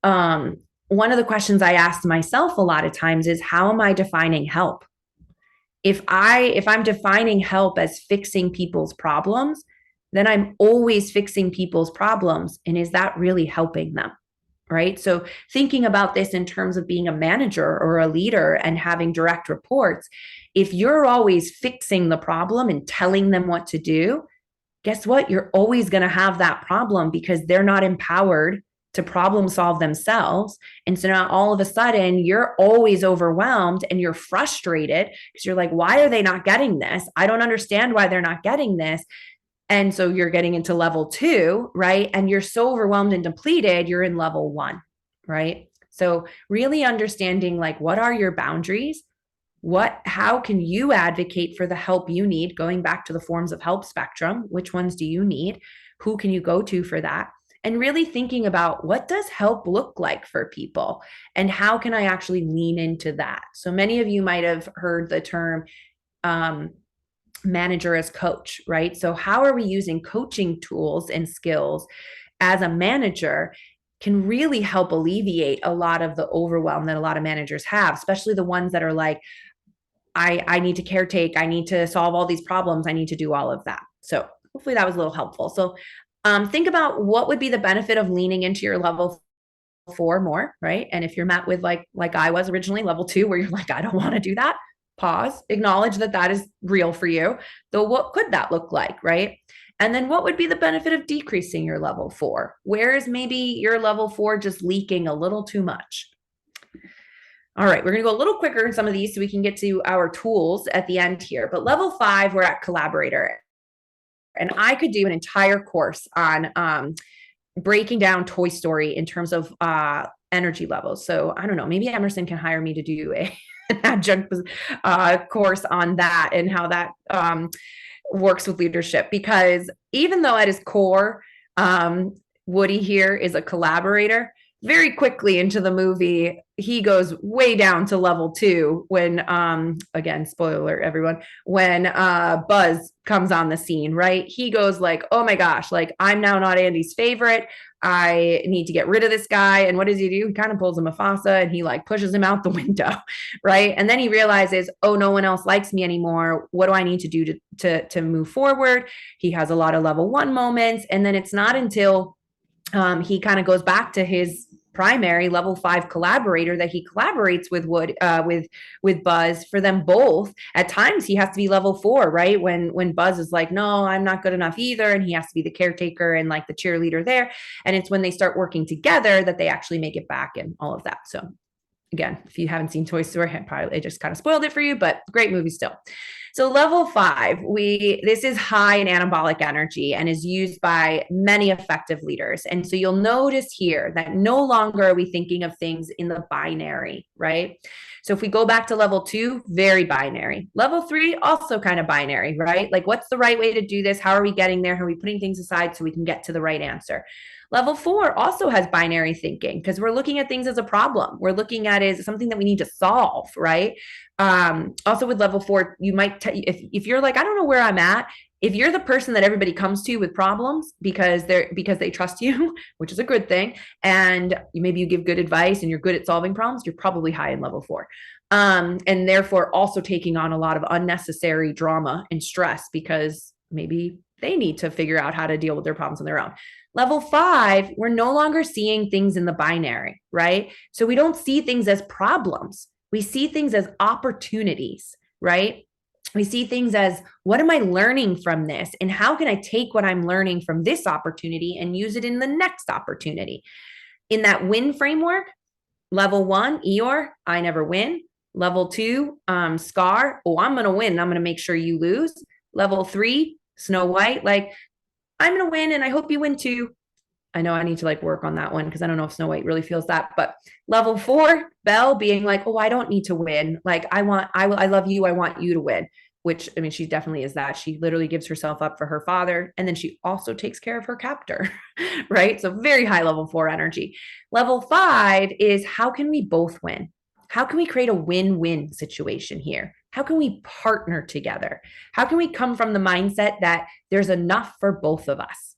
One of the questions I asked myself a lot of times is, how am I defining help? If I'm defining help as fixing people's problems, then I'm always fixing people's problems. And is that really helping them? Right? So thinking about this in terms of being a manager or a leader and having direct reports, if you're always fixing the problem and telling them what to do, guess what? You're always going to have that problem because they're not empowered to problem solve themselves. And so now all of a sudden you're always overwhelmed and you're frustrated because you're like, why are they not getting this? I don't understand why they're not getting this. And so you're getting into level 2, right? And you're so overwhelmed and depleted, you're in level 1, right? So really understanding what are your boundaries? How can you advocate for the help you need? Going back to the forms of help spectrum, which ones do you need? Who can you go to for that? And really thinking about what does help look like for people and how can I actually lean into that? So many of you might have heard the term manager as coach, right? So how are we using coaching tools and skills as a manager can really help alleviate a lot of the overwhelm that a lot of managers have, especially the ones that are like, I need to caretake, I need to solve all these problems, I need to do all of that. So hopefully that was a little helpful. So think about what would be the benefit of leaning into your level four more, right? And if you're met with like I was originally, level two, where you're like, I don't want to do that, pause, acknowledge that that is real for you. Though what could that look like, right? And then what would be the benefit of decreasing your level four? Where is maybe your level four just leaking a little too much? All right, we're going to go a little quicker in some of these so we can get to our tools at the end here. But level 5, we're at Collaborator. And I could do an entire course on breaking down Toy Story in terms of energy levels. So I don't know, maybe Emerson can hire me to do an adjunct course on that and how that works with leadership. Because even though at his core, Woody here is a collaborator, very quickly into the movie, he goes way down to level 2 when, again, spoiler alert, everyone, when Buzz comes on the scene, right? He goes like, oh my gosh, like I'm now not Andy's favorite. I need to get rid of this guy. And what does he do? He kind of pulls a Mufasa and he like pushes him out the window, right? And then he realizes, oh, no one else likes me anymore. What do I need to do to move forward? He has a lot of level 1 moments. And then it's not until he kind of goes back to his primary level 5 collaborator that he collaborates with with Buzz for them both. At times he has to be level 4, right? When Buzz is like, no, I'm not good enough either. And he has to be the caretaker and like the cheerleader there. And it's when they start working together that they actually make it back and all of that. So again, if you haven't seen Toy Story, I just kind of spoiled it for you, but great movie still. So level 5, this is high in anabolic energy and is used by many effective leaders. And so you'll notice here that no longer are we thinking of things in the binary, right? So if we go back to level 2, very binary. Level 3, also kind of binary, right? Like what's the right way to do this? How are we getting there? How are we putting things aside so we can get to the right answer? Level 4 also has binary thinking because we're looking at things as a problem. We're looking at it as something that we need to solve, right? Also with level 4, you might, if you're like, I don't know where I'm at, if you're the person that everybody comes to with problems because they trust you, which is a good thing, and maybe you give good advice and you're good at solving problems, you're probably high in level 4. And therefore also taking on a lot of unnecessary drama and stress because maybe they need to figure out how to deal with their problems on their own. Level 5, we're no longer seeing things in the binary, right? So we don't see things as problems. We see things as opportunities, right? We see things as, what am I learning from this? And how can I take what I'm learning from this opportunity and use it in the next opportunity? In that win framework, level 1, Eeyore, I never win. Level 2, Scar, oh, I'm going to win. I'm going to make sure you lose. Level 3, Snow White, like, I'm going to win and I hope you win too. I know I need to like work on that one because I don't know if Snow White really feels that. But level 4, Belle being like, oh, I don't need to win. Like I love you. I want you to win, which I mean, she definitely is that. She literally gives herself up for her father. And then she also takes care of her captor, right? So very high level 4 energy. Level 5 is how can we both win? How can we create a win-win situation here? How can we partner together? How can we come from the mindset that there's enough for both of us?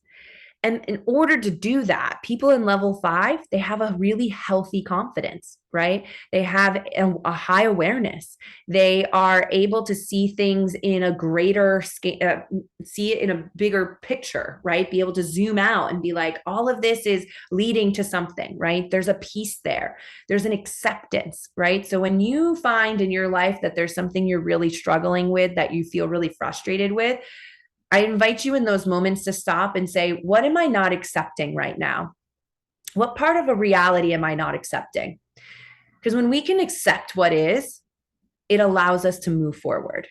And in order to do that, people in level 5, they have a really healthy confidence, right? They have a high awareness. They are able to see things in a greater scale, see it in a bigger picture, right? Be able to zoom out and be like, all of this is leading to something, right? There's a peace there. There's an acceptance, right? So when you find in your life that there's something you're really struggling with, that you feel really frustrated with, I invite you in those moments to stop and say, what am I not accepting right now? What part of a reality am I not accepting? Because when we can accept what is, it allows us to move forward.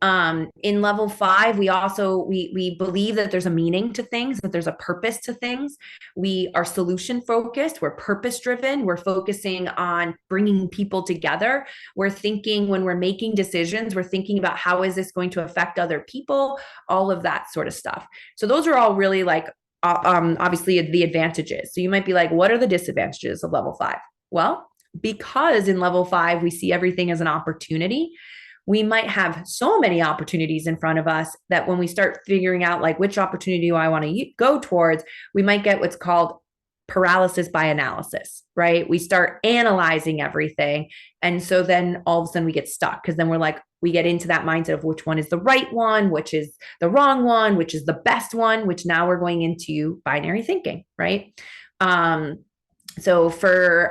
In level 5, we believe that there's a meaning to things, that there's a purpose to things. We are solution focused. We're purpose driven. We're focusing on bringing people together. We're thinking when we're making decisions, we're thinking about how is this going to affect other people, all of that sort of stuff. So those are all really like, obviously the advantages. So you might be like, what are the disadvantages of level 5? Well, because in level 5, we see everything as an opportunity. We might have so many opportunities in front of us that when we start figuring out like which opportunity do I want to go towards, we might get what's called paralysis by analysis, right? We start analyzing everything. And so then all of a sudden we get stuck because then we're like, we get into that mindset of which one is the right one, which is the wrong one, which is the best one, which now we're going into binary thinking, right? So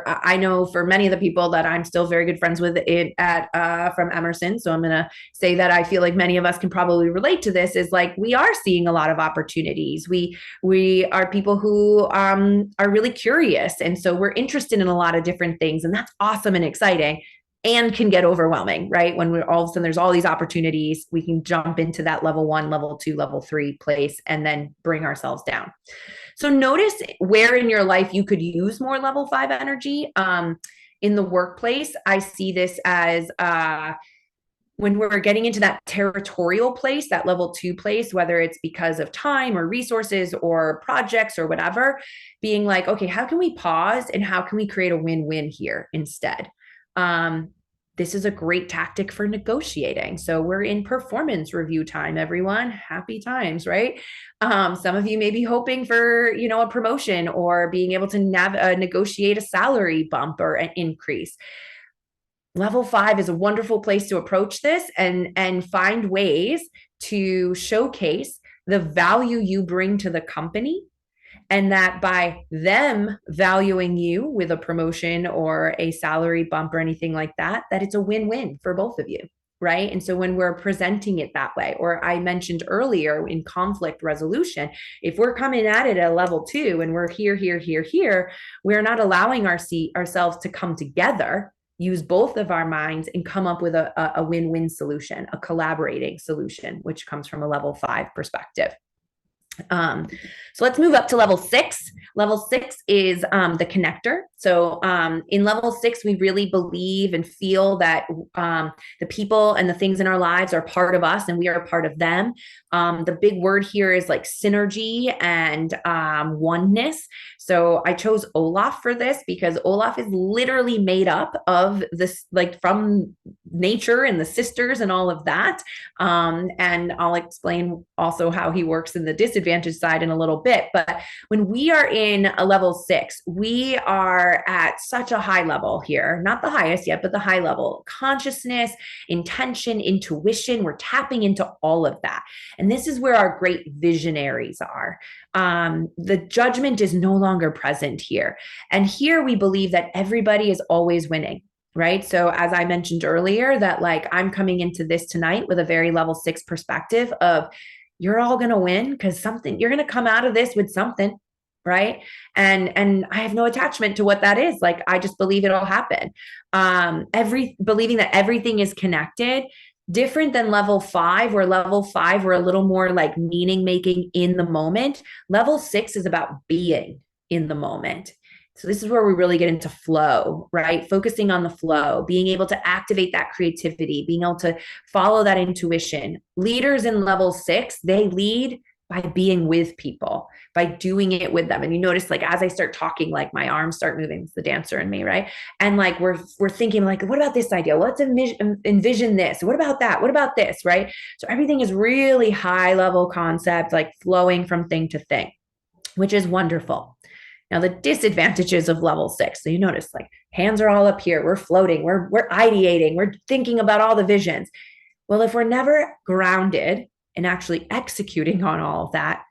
I know for many of the people that I'm still very good friends with from Emerson. So I'm going to say that I feel like many of us can probably relate to this, is like, we are seeing a lot of opportunities. We are people who are really curious. And so we're interested in a lot of different things, and that's awesome and exciting, and can get overwhelming, right? When we're all of a sudden, there's all these opportunities, we can jump into that level 1, level 2, level 3 place, and then bring ourselves down. So notice where in your life you could use more level 5 energy. In the workplace, I see this as when we're getting into that territorial place, that level 2 place, whether it's because of time or resources or projects or whatever, being like, okay, how can we pause and how can we create a win-win here instead? This is a great tactic for negotiating. So we're in performance review time, everyone. Happy times, right? Some of you may be hoping for, a promotion or being able to negotiate a salary bump or an increase. Level 5 is a wonderful place to approach this and find ways to showcase the value you bring to the company, and that by them valuing you with a promotion or a salary bump or anything like that, that it's a win-win for both of you, right? And so when we're presenting it that way, or I mentioned earlier in conflict resolution, if we're coming at it at a level 2 and we're here, we're not allowing ourselves to come together, use both of our minds, and come up with a win-win solution, a collaborating solution, which comes from a level 5 perspective. So let's move up to level 6. Level 6 is the connector. So in level 6, we really believe and feel that the people and the things in our lives are part of us and we are part of them. The big word here is like synergy and oneness. So I chose Olaf for this because Olaf is literally made up of this, like from nature and the sisters and all of that. And I'll explain also how he works in the disadvantage side in a little bit. But when we are in a level 6, we are at such a high level here, not the highest yet, but the high level consciousness, intention, intuition. We're tapping into all of that. And this is where our great visionaries are. The judgment is no longer present here. And here we believe that everybody is always winning. Right. So as I mentioned earlier, that like I'm coming into this tonight with a very level 6 perspective of you're all going to win because you're going to come out of this with something. Right. And I have no attachment to what that is. Like, I just believe it'll happen. Believing that everything is connected, different than level 5, where level 5 we're a little more like meaning making in the moment. Level 6 is about being in the moment. So this is where we really get into flow, right? Focusing on the flow, being able to activate that creativity, being able to follow that intuition. Leaders in level 6, they lead by being with people, by doing it with them. And you notice, like, as I start talking, like my arms start moving. It's the dancer in me, right? And like we're thinking, like, what about this idea? Let's envision this. What about that? What about this, right? So everything is really high level concept, like flowing from thing to thing, which is wonderful. Now, the disadvantages of level 6. So you notice, like, hands are all up here. We're floating. We're ideating. We're thinking about all the visions. Well, if we're never grounded and actually executing on all of that,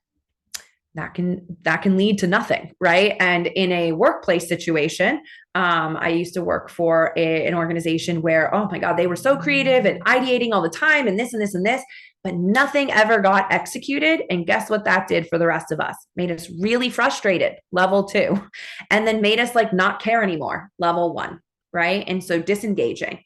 that can lead to nothing, right? And in a workplace situation, I used to work for an organization where, oh my God, they were so creative and ideating all the time and this and this and this, but nothing ever got executed. And guess what that did for the rest of us? Made us really frustrated, level 2, and then made us like not care anymore, level 1, right? And so disengaging.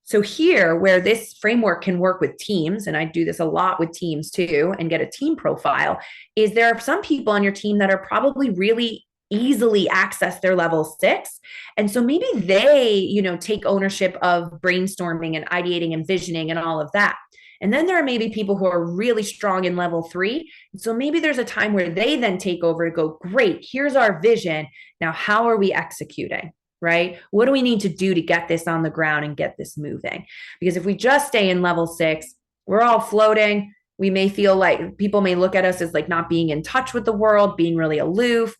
So here, where this framework can work with teams, and I do this a lot with teams too, and get a team profile, is there are some people on your team that are probably really easily access their level 6. And so maybe they, take ownership of brainstorming and ideating and visioning and all of that. And then there are maybe people who are really strong in level 3. So maybe there's a time where they then take over to go, great, here's our vision. Now, how are we executing? Right? What do we need to do to get this on the ground and get this moving? Because if we just stay in level 6, we're all floating. We may feel like people may look at us as like not being in touch with the world, being really aloof.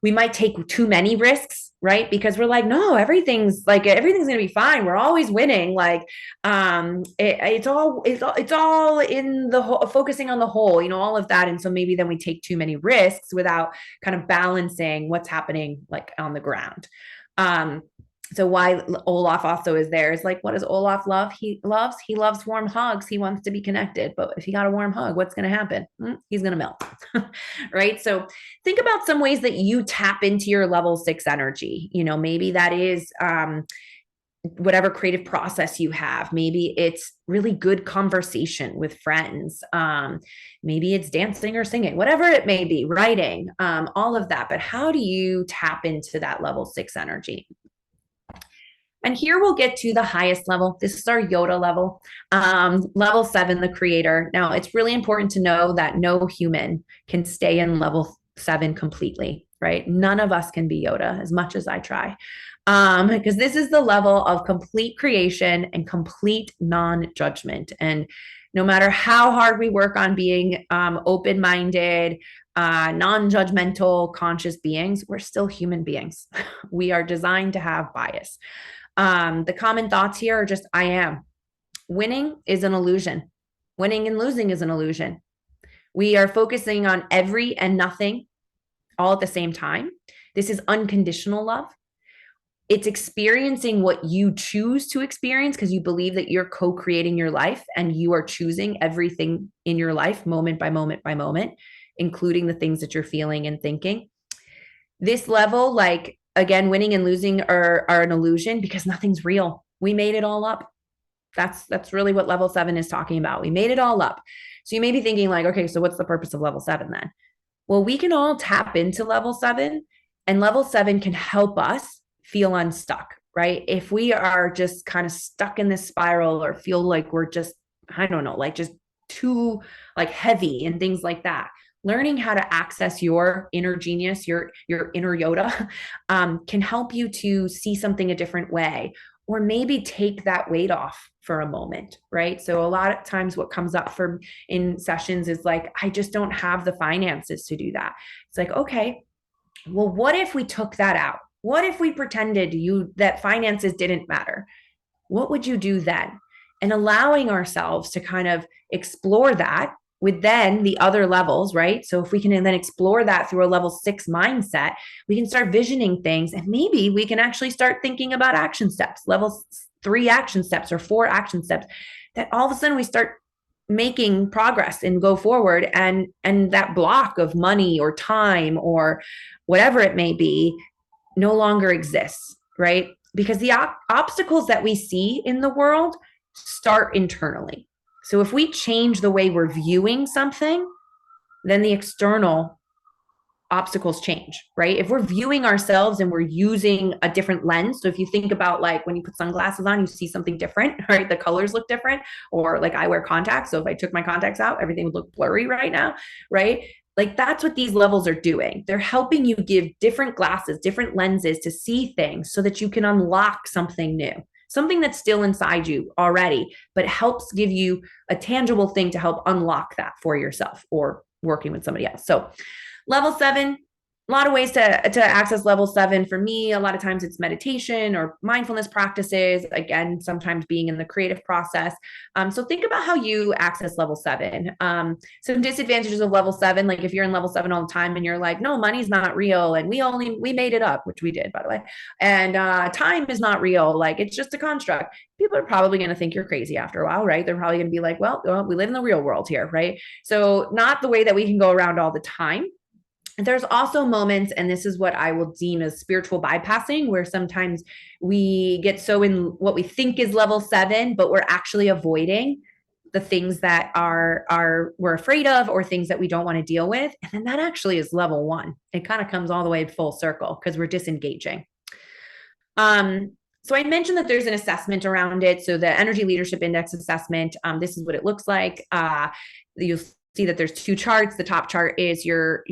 We might take too many risks, right? Because we're like, no, everything's going to be fine. We're always winning. Like, it's all in the whole, focusing on the whole, all of that. And so maybe then we take too many risks without kind of balancing what's happening like on the ground. So why Olaf also is there is like, what does Olaf love? He loves warm hugs. He wants to be connected. But if he got a warm hug, what's going to happen? He's going to melt, right? So think about some ways that you tap into your level 6 energy. Maybe that is whatever creative process you have. Maybe it's really good conversation with friends. Maybe it's dancing or singing, whatever it may be, writing, all of that. But how do you tap into that level 6 energy? And here we'll get to the highest level. This is our Yoda level, level 7, the creator. Now, it's really important to know that no human can stay in level 7 completely, right? None of us can be Yoda as much as I try, because this is the level of complete creation and complete non-judgment. And no matter how hard we work on being open-minded, non-judgmental, conscious beings, we're still human beings. We are designed to have bias. The common thoughts here are just, I am. Winning is an illusion. Winning and losing is an illusion. We are focusing on every and nothing all at the same time. This is unconditional love. It's experiencing what you choose to experience because you believe that you're co-creating your life and you are choosing everything in your life moment by moment by moment, including the things that you're feeling and thinking. This level, like, again, winning and losing are an illusion because nothing's real. We made it all up. That's really what level 7 is talking about. We made it all up. So you may be thinking like, okay, so what's the purpose of level 7 then? Well, we can all tap into level 7, and level 7 can help us feel unstuck, right? If we are just kind of stuck in this spiral or feel like we're just, I don't know, like just too like heavy and things like that. Learning how to access your inner genius, your inner Yoda, can help you to see something a different way, or maybe take that weight off for a moment, right? So a lot of times what comes up in sessions is like, I just don't have the finances to do that. It's like, okay, well, what if we took that out? What if we pretended that finances didn't matter? What would you do then? And allowing ourselves to kind of explore that with then the other levels, right? So if we can then explore that through a level 6 mindset, we can start visioning things, and maybe we can actually start thinking about action steps, level 3 action steps or 4 action steps, that all of a sudden we start making progress and go forward, and that block of money or time or whatever it may be no longer exists, right? Because the obstacles that we see in the world start internally. So if we change the way we're viewing something, then the external obstacles change, right? If we're viewing ourselves and we're using a different lens. So if you think about like when you put sunglasses on, you see something different, right? The colors look different, or like I wear contacts. So if I took my contacts out, everything would look blurry right now, right? Like that's what these levels are doing. They're helping you give different glasses, different lenses to see things so that you can unlock something new, something that's still inside you already, but helps give you a tangible thing to help unlock that for yourself or working with somebody else. So level 7, a lot of ways to access level 7. For me, a lot of times it's meditation or mindfulness practices. Again, sometimes being in the creative process. So think about how you access level 7. Some disadvantages of level 7, like if you're in level 7 all the time and you're like, no, money's not real, and we made it up, which we did, by the way. And time is not real, like it's just a construct. People are probably going to think you're crazy after a while, right? They're probably going to be like, well, we live in the real world here, right? So not the way that we can go around all the time. There's also moments, and this is what I will deem as spiritual bypassing, where sometimes we get so in what we think is level 7, but we're actually avoiding the things that we're afraid of, or things that we don't want to deal with. And then that actually is level 1. It kind of comes all the way full circle because we're disengaging. So I mentioned that there's an assessment around it. So the Energy Leadership Index assessment, this is what it looks like. You'll see that there's 2 charts. The top chart is your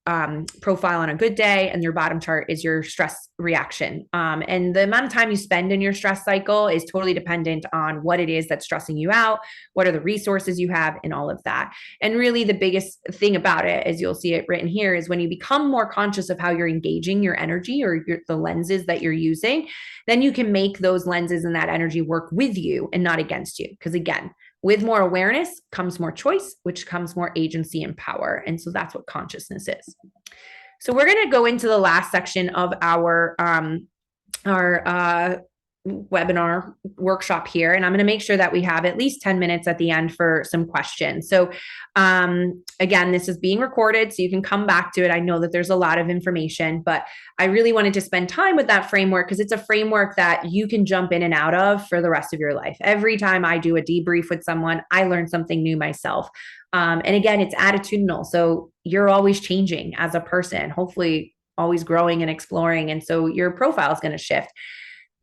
profile on a good day, and your bottom chart is your stress reaction. And the amount of time you spend in your stress cycle is totally dependent on what it is that's stressing you out, what are the resources you have, and all of that. And really the biggest thing about it, as you'll see it written here, is when you become more conscious of how you're engaging your energy or the lenses that you're using, then you can make those lenses and that energy work with you and not against you. Because again, with more awareness comes more choice, which comes more agency and power. And so that's what consciousness is. So we're going to go into the last section of our webinar workshop here. And I'm going to make sure that we have at least 10 minutes at the end for some questions. So again, this is being recorded, so you can come back to it. I know that there's a lot of information, but I really wanted to spend time with that framework because it's a framework that you can jump in and out of for the rest of your life. Every time I do a debrief with someone, I learn something new myself. And again, it's attitudinal. So you're always changing as a person, hopefully always growing and exploring. And so your profile is going to shift.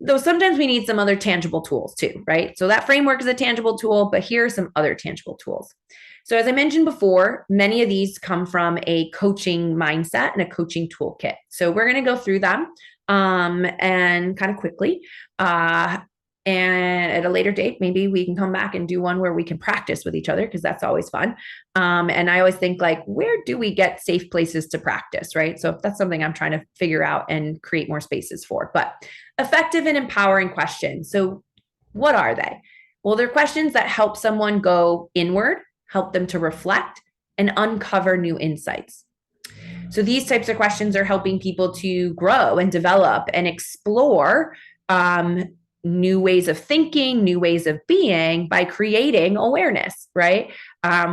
Though sometimes we need some other tangible tools too, right? So that framework is a tangible tool, but here are some other tangible tools. So as I mentioned before, many of these come from a coaching mindset and a coaching toolkit. So we're going to go through them and kind of quickly. And at a later date, maybe we can come back and do one where we can practice with each other, because that's always fun. And I always think, like, where do we get safe places to practice, right? So that's something I'm trying to figure out and create more spaces for. But effective and empowering questions. So what are they? Well, they're questions that help someone go inward, help them to reflect and uncover new insights. So these types of questions are helping people to grow and develop and explore new ways of thinking, new ways of being by creating awareness, right?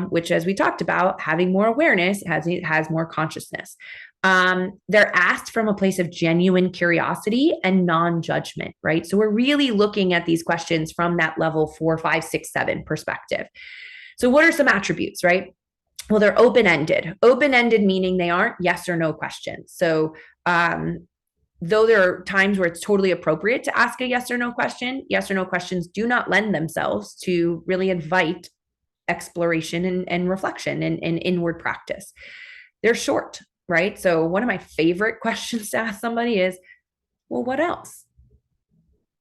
Which, as we talked about, having more awareness has more consciousness. They're asked from a place of genuine curiosity and non-judgment, right? So we're really looking at these questions from that level 4, 5, 6, 7 perspective. So what are some attributes, right? Well, they're open-ended. Open-ended meaning they aren't yes or no questions. So though there are times where it's totally appropriate to ask a yes or no question, yes or no questions do not lend themselves to really invite exploration and reflection and inward practice. They're short, right? So one of my favorite questions to ask somebody is, well, what else?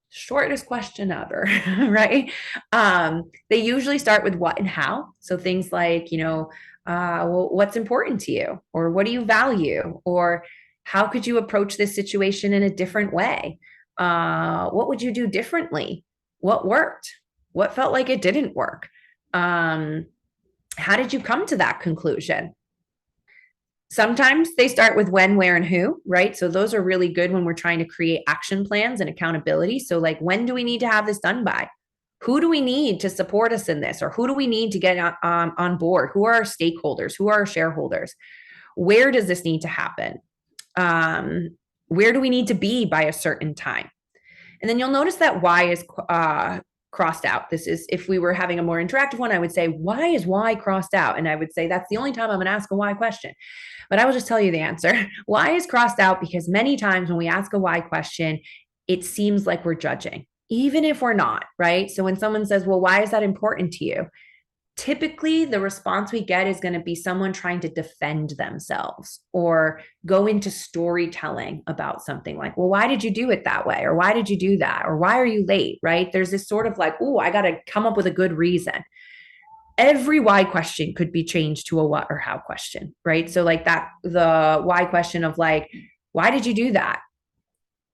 Shortest question ever, right? They usually start with what and how. So things like, well, what's important to you? Or what do you value? Or how could you approach this situation in a different way? What would you do differently? What worked? What felt like it didn't work? How did you come to that conclusion? Sometimes they start with when, where, and who, right? So those are really good when we're trying to create action plans and accountability. So like, when do we need to have this done by? Who do we need to support us in this? Or who do we need to get on board? Who are our stakeholders? Who are our shareholders? Where does this need to happen? Where do we need to be by a certain time? And then you'll notice that why is crossed out. This is, if we were having a more interactive one, I would say, why is why crossed out? And I would say, that's the only time I'm going to ask a why question. But I will just tell you the answer. Why is crossed out because many times when we ask a why question, it seems like we're judging, even if we're not, right? So when someone says, well, why is that important to you? Typically, the response we get is going to be someone trying to defend themselves or go into storytelling about something like, well, why did you do it that way? Or why did you do that? Or why are you late, right? There's this sort of like, oh, I got to come up with a good reason. Every why question could be changed to a what or how question, right? So like that, the why question of like, why did you do that?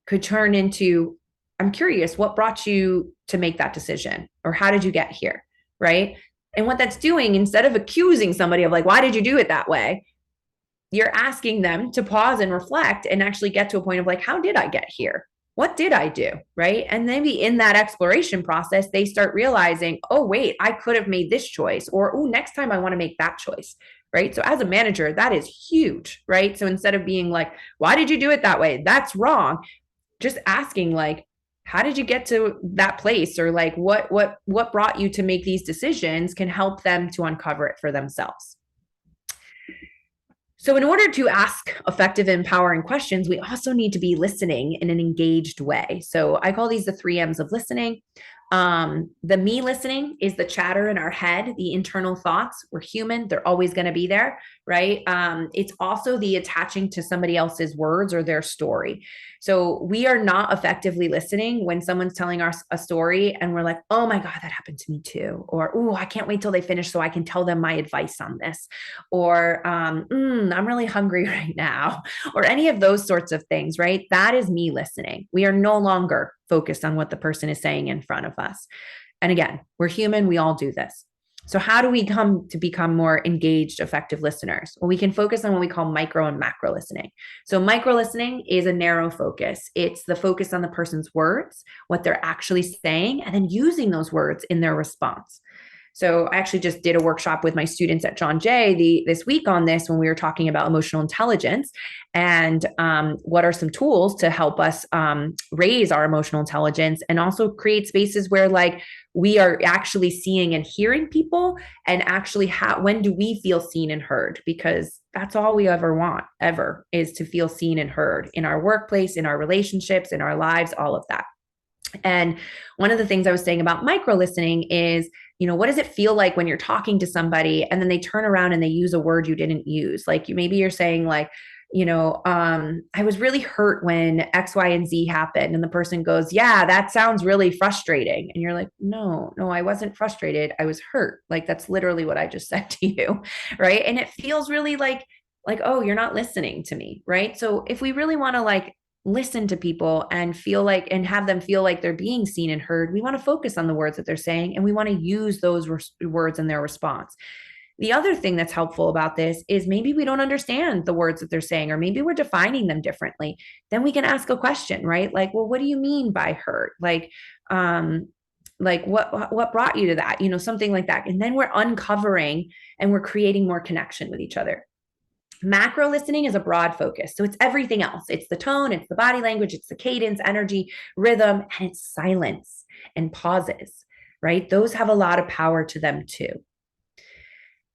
Could turn into, I'm curious, what brought you to make that decision? Or how did you get here, right? And what that's doing, instead of accusing somebody of like, why did you do it that way? You're asking them to pause and reflect and actually get to a point of like, how did I get here? What did I do? Right. And maybe in that exploration process, they start realizing, oh, wait, I could have made this choice, or, oh, next time I want to make that choice. Right. So as a manager, that is huge. Right. So instead of being like, why did you do it that way? That's wrong. Just asking like, how did you get to that place? Or like, what brought you to make these decisions can help them to uncover it for themselves. So in order to ask effective, empowering questions, we also need to be listening in an engaged way. So I call these the 3 M's of listening. The me listening is the chatter in our head, the internal thoughts. We're human. They're always going to be there, right? It's also the attaching to somebody else's words or their story. So we are not effectively listening when someone's telling us a story and we're like, oh my God, that happened to me too. Or, oh, I can't wait till they finish so I can tell them my advice on this. Or, I'm really hungry right now. Or any of those sorts of things, right? That is me listening. We are no longer focused on what the person is saying in front of us. And again, we're human. We all do this. So how do we come to become more engaged, effective listeners? Well, we can focus on what we call micro and macro listening. So micro listening is a narrow focus. It's the focus on the person's words, what they're actually saying, and then using those words in their response. So I actually just did a workshop with my students at John Jay this week on this when we were talking about emotional intelligence and what are some tools to help us raise our emotional intelligence and also create spaces where like we are actually seeing and hearing people and actually when do we feel seen and heard? Because that's all we ever want ever is to feel seen and heard in our workplace, in our relationships, in our lives, all of that. And one of the things I was saying about micro listening is, what does it feel like when you're talking to somebody and then they turn around and they use a word you didn't use? Like maybe you're saying like, I was really hurt when X, Y, and Z happened. And the person goes, yeah, that sounds really frustrating. And you're like, no, I wasn't frustrated. I was hurt. Like, that's literally what I just said to you. Right. And it feels really like, oh, you're not listening to me. Right. So if we really want to like listen to people and feel like and have them feel like they're being seen and heard, we want to focus on the words that they're saying and we want to use those words in their response. The other thing that's helpful about this is maybe we don't understand the words that they're saying, or maybe we're defining them differently. Then we can ask a question, right? Like, well, what do you mean by hurt? Like what brought you to that? Something like that. And then we're uncovering and we're creating more connection with each other. Macro listening is a broad focus. So it's everything else. It's the tone, it's the body language, it's the cadence, energy, rhythm, and it's silence and pauses, right? Those have a lot of power to them too.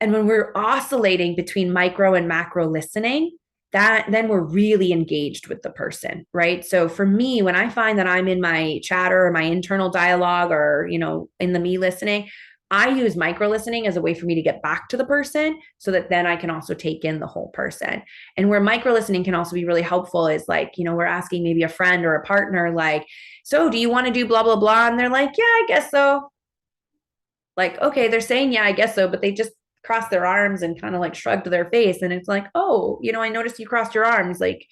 And when we're oscillating between micro and macro listening, then we're really engaged with the person, right? So for me, when I find that I'm in my chatter or my internal dialogue or, in the me listening, I use micro listening as a way for me to get back to the person so that then I can also take in the whole person. And where micro listening can also be really helpful is like, we're asking maybe a friend or a partner, like, so do you want to do blah, blah, blah? And they're like, yeah, I guess so. Like, okay, they're saying, yeah, I guess so, but they just crossed their arms and kind of like shrugged their face. And it's like, oh, I noticed you crossed your arms. Like,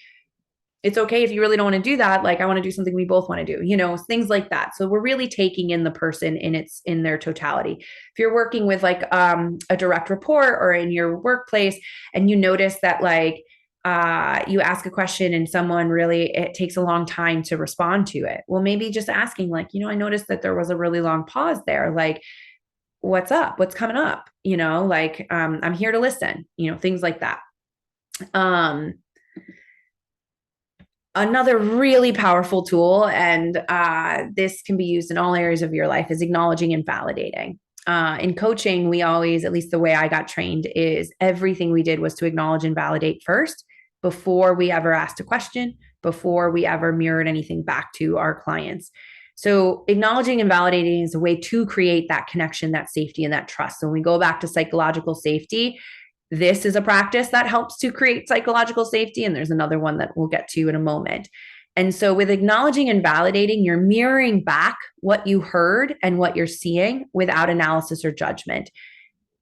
it's okay if you really don't want to do that. Like, I want to do something we both want to do, things like that. So we're really taking in the person in their totality. If you're working with like a direct report or in your workplace and you notice that like you ask a question and someone really, it takes a long time to respond to it. Well, maybe just asking like, I noticed that there was a really long pause there. Like, what's up? What's coming up? I'm here to listen, things like that. Another really powerful tool, and this can be used in all areas of your life, is acknowledging and validating. In coaching, we always, at least the way I got trained, is everything we did was to acknowledge and validate first before we ever asked a question, before we ever mirrored anything back to our clients. So acknowledging and validating is a way to create that connection, that safety, and that trust. So when we go back to psychological safety, this is a practice that helps to create psychological safety. And there's another one that we'll get to in a moment. And so with acknowledging and validating, you're mirroring back what you heard and what you're seeing without analysis or judgment.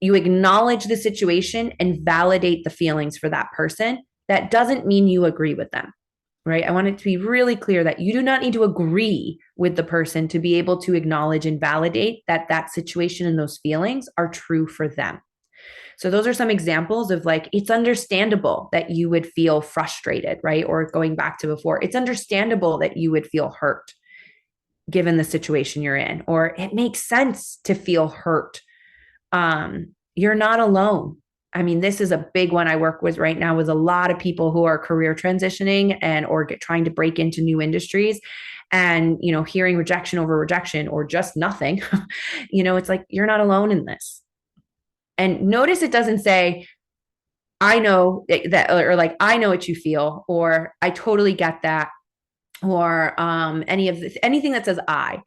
You acknowledge the situation and validate the feelings for that person. That doesn't mean you agree with them, right? I want it to be really clear that you do not need to agree with the person to be able to acknowledge and validate that that situation and those feelings are true for them. So those are some examples of like, it's understandable that you would feel frustrated, right? Or going back to before, it's understandable that you would feel hurt given the situation you're in, or it makes sense to feel hurt. You're not alone. I mean, this is a big one I work with right now with a lot of people who are career transitioning or trying to break into new industries and, hearing rejection over rejection or just nothing, it's like, you're not alone in this. And notice it doesn't say, I know that, or like, I know what you feel, or I totally get that, or anything that says I.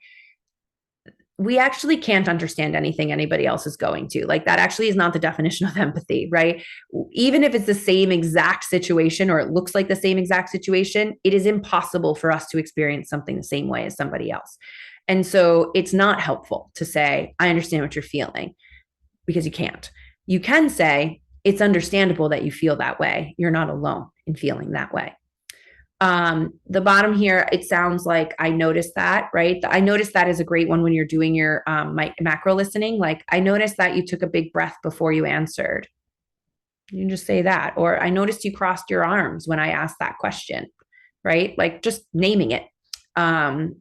we actually can't understand anything anybody else is going to. Like that actually is not the definition of empathy, right? Even if it's the same exact situation or it looks like the same exact situation, it is impossible for us to experience something the same way as somebody else. And so it's not helpful to say, I understand what you're feeling, because you can't. You can say, it's understandable that you feel that way. You're not alone in feeling that way. The bottom here, it sounds like I noticed that, right? I noticed that is a great one when you're doing your macro listening. Like, I noticed that you took a big breath before you answered. You can just say that. Or I noticed you crossed your arms when I asked that question, right? Like just naming it.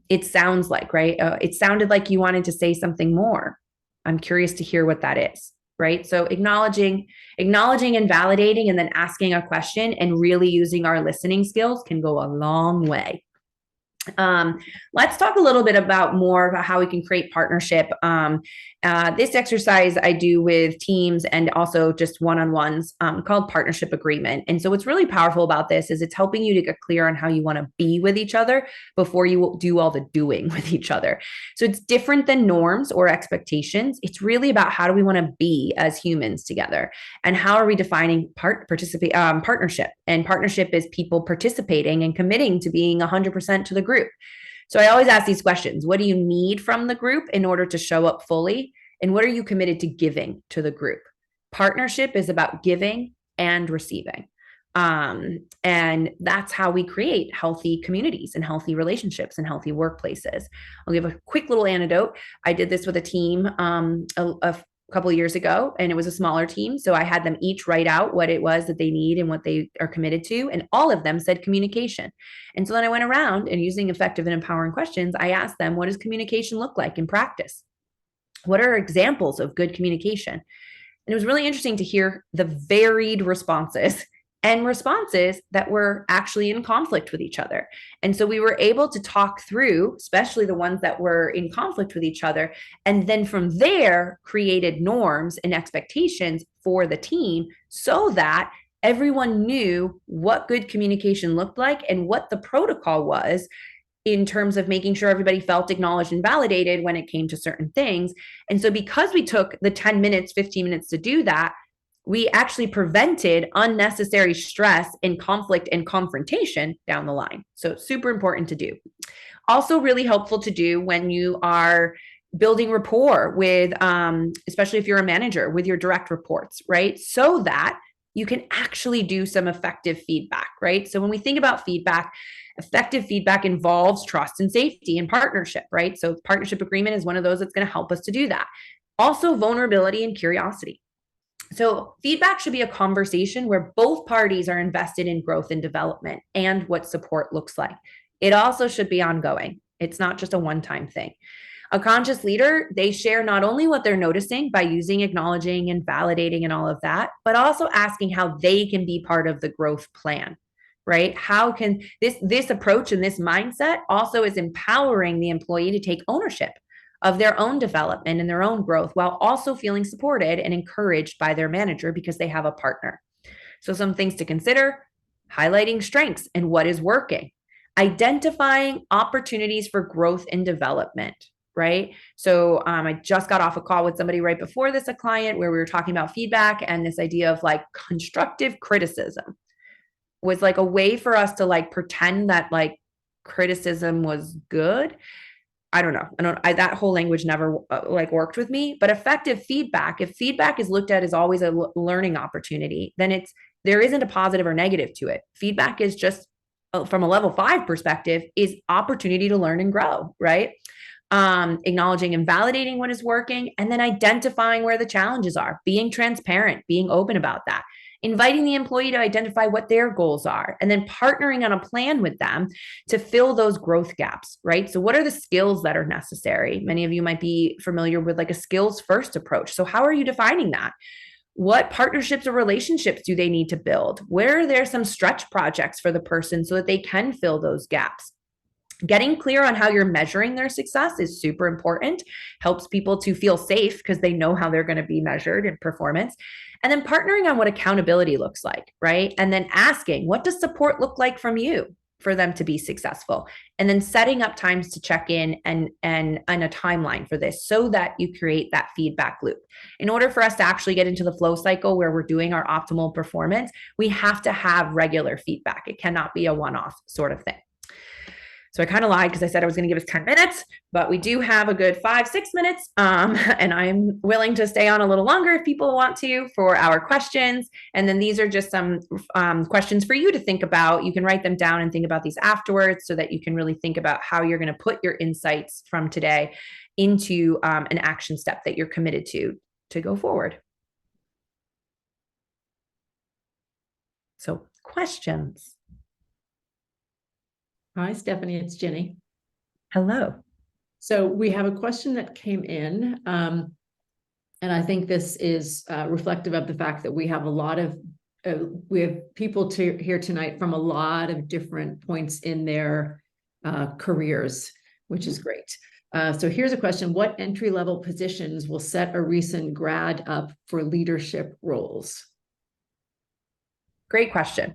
It sounds like, right? It sounded like you wanted to say something more. I'm curious to hear what that is, right? So acknowledging and validating, and then asking a question and really using our listening skills can go a long way. Let's talk a little bit more about how we can create partnership. This exercise I do with teams and also just one-on-ones, called partnership agreement. And so what's really powerful about this is it's helping you to get clear on how you want to be with each other before you do all the doing with each other. So it's different than norms or expectations. It's really about how do we want to be as humans together, and how are we defining partnership. And partnership is people participating and committing to being 100% to the group. So I always ask these questions. What do you need from the group in order to show up fully? And what are you committed to giving to the group? Partnership is about giving and receiving. And that's how we create healthy communities and healthy relationships and healthy workplaces. I'll give a quick little anecdote. I did this with a team a couple of years ago, and it was a smaller team. So I had them each write out what it was that they need and what they are committed to. And all of them said communication. And so then I went around, and using effective and empowering questions, I asked them, what does communication look like in practice? What are examples of good communication? And it was really interesting to hear the varied responses, and responses that were actually in conflict with each other. And so we were able to talk through, especially the ones that were in conflict with each other, and then from there created norms and expectations for the team so that everyone knew what good communication looked like and what the protocol was in terms of making sure everybody felt acknowledged and validated when it came to certain things. And so because we took the 10 minutes, 15 minutes to do that, we actually prevented unnecessary stress and conflict and confrontation down the line. So super important to do. Also really helpful to do when you are building rapport with, especially if you're a manager, with your direct reports, right? So that you can actually do some effective feedback, right? So when we think about feedback, effective feedback involves trust and safety and partnership, right? So partnership agreement is one of those that's going to help us to do that. Also vulnerability and curiosity. So feedback should be a conversation where both parties are invested in growth and development and what support looks like. It also should be ongoing. It's not just a one-time thing. A conscious leader, they share not only what they're noticing by using, acknowledging, and validating and all of that, but also asking how they can be part of the growth plan, right? How can this approach and this mindset also is empowering the employee to take ownership of their own development and their own growth, while also feeling supported and encouraged by their manager because they have a partner. So some things to consider: highlighting strengths and what is working, identifying opportunities for growth and development, right? So I just got off a call with somebody right before this, a client, where we were talking about feedback, and this idea of like constructive criticism was like a way for us to like pretend that like criticism was good. I don't know. That whole language never like worked with me. But effective feedback, if feedback is looked at as always a learning opportunity, then there isn't a positive or negative to it. Feedback is just, from a level 5 perspective, is opportunity to learn and grow, right? Acknowledging and validating what is working, and then identifying where the challenges are, being transparent, being open about that, inviting the employee to identify what their goals are, and then partnering on a plan with them to fill those growth gaps, right? So what are the skills that are necessary? Many of you might be familiar with like a skills first approach. So how are you defining that? What partnerships or relationships do they need to build? Where are there some stretch projects for the person so that they can fill those gaps? Getting clear on how you're measuring their success is super important, helps people to feel safe because they know how they're going to be measured in performance. And then partnering on what accountability looks like, right? And then asking, what does support look like from you? for them to be successful. And then setting up times to check in and a timeline for this so that you create that feedback loop. In order for us to actually get into the flow cycle where we're doing our optimal performance, we have to have regular feedback. It cannot be a one-off sort of thing. So I kind of lied because I said I was going to give us 10 minutes, but we do have a good 5-6 minutes. And I'm willing to stay on a little longer if people want to for our questions. And then these are just some questions for you to think about. You can write them down and think about these afterwards so that you can really think about how you're going to put your insights from today into an action step that you're committed to go forward. So questions. Hi, Stephanie, it's Jenny. Hello. So we have a question that came in, and I think this is reflective of the fact that we have a lot of, we have people here tonight from a lot of different points in their careers, which is great. So here's a question: what entry-level positions will set a recent grad up for leadership roles? Great question.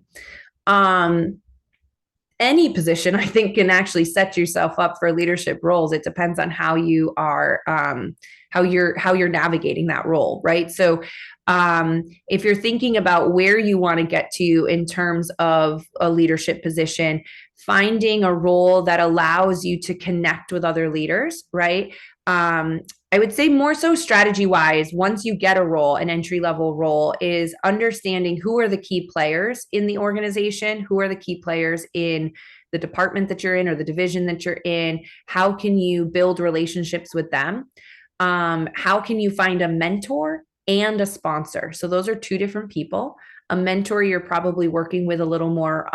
Any position, I think, can actually set yourself up for leadership roles. It depends on how you are, how you're navigating that role, right? So, if you're thinking about where you want to get to in terms of a leadership position, finding a role that allows you to connect with other leaders, right? I would say more so strategy wise, once you get a role, an entry level role, is understanding who are the key players in the organization, who are the key players in the department that you're in or the division that you're in. How can you build relationships with them? How can you find a mentor and a sponsor? So those are two different people. A mentor you're probably working with a little more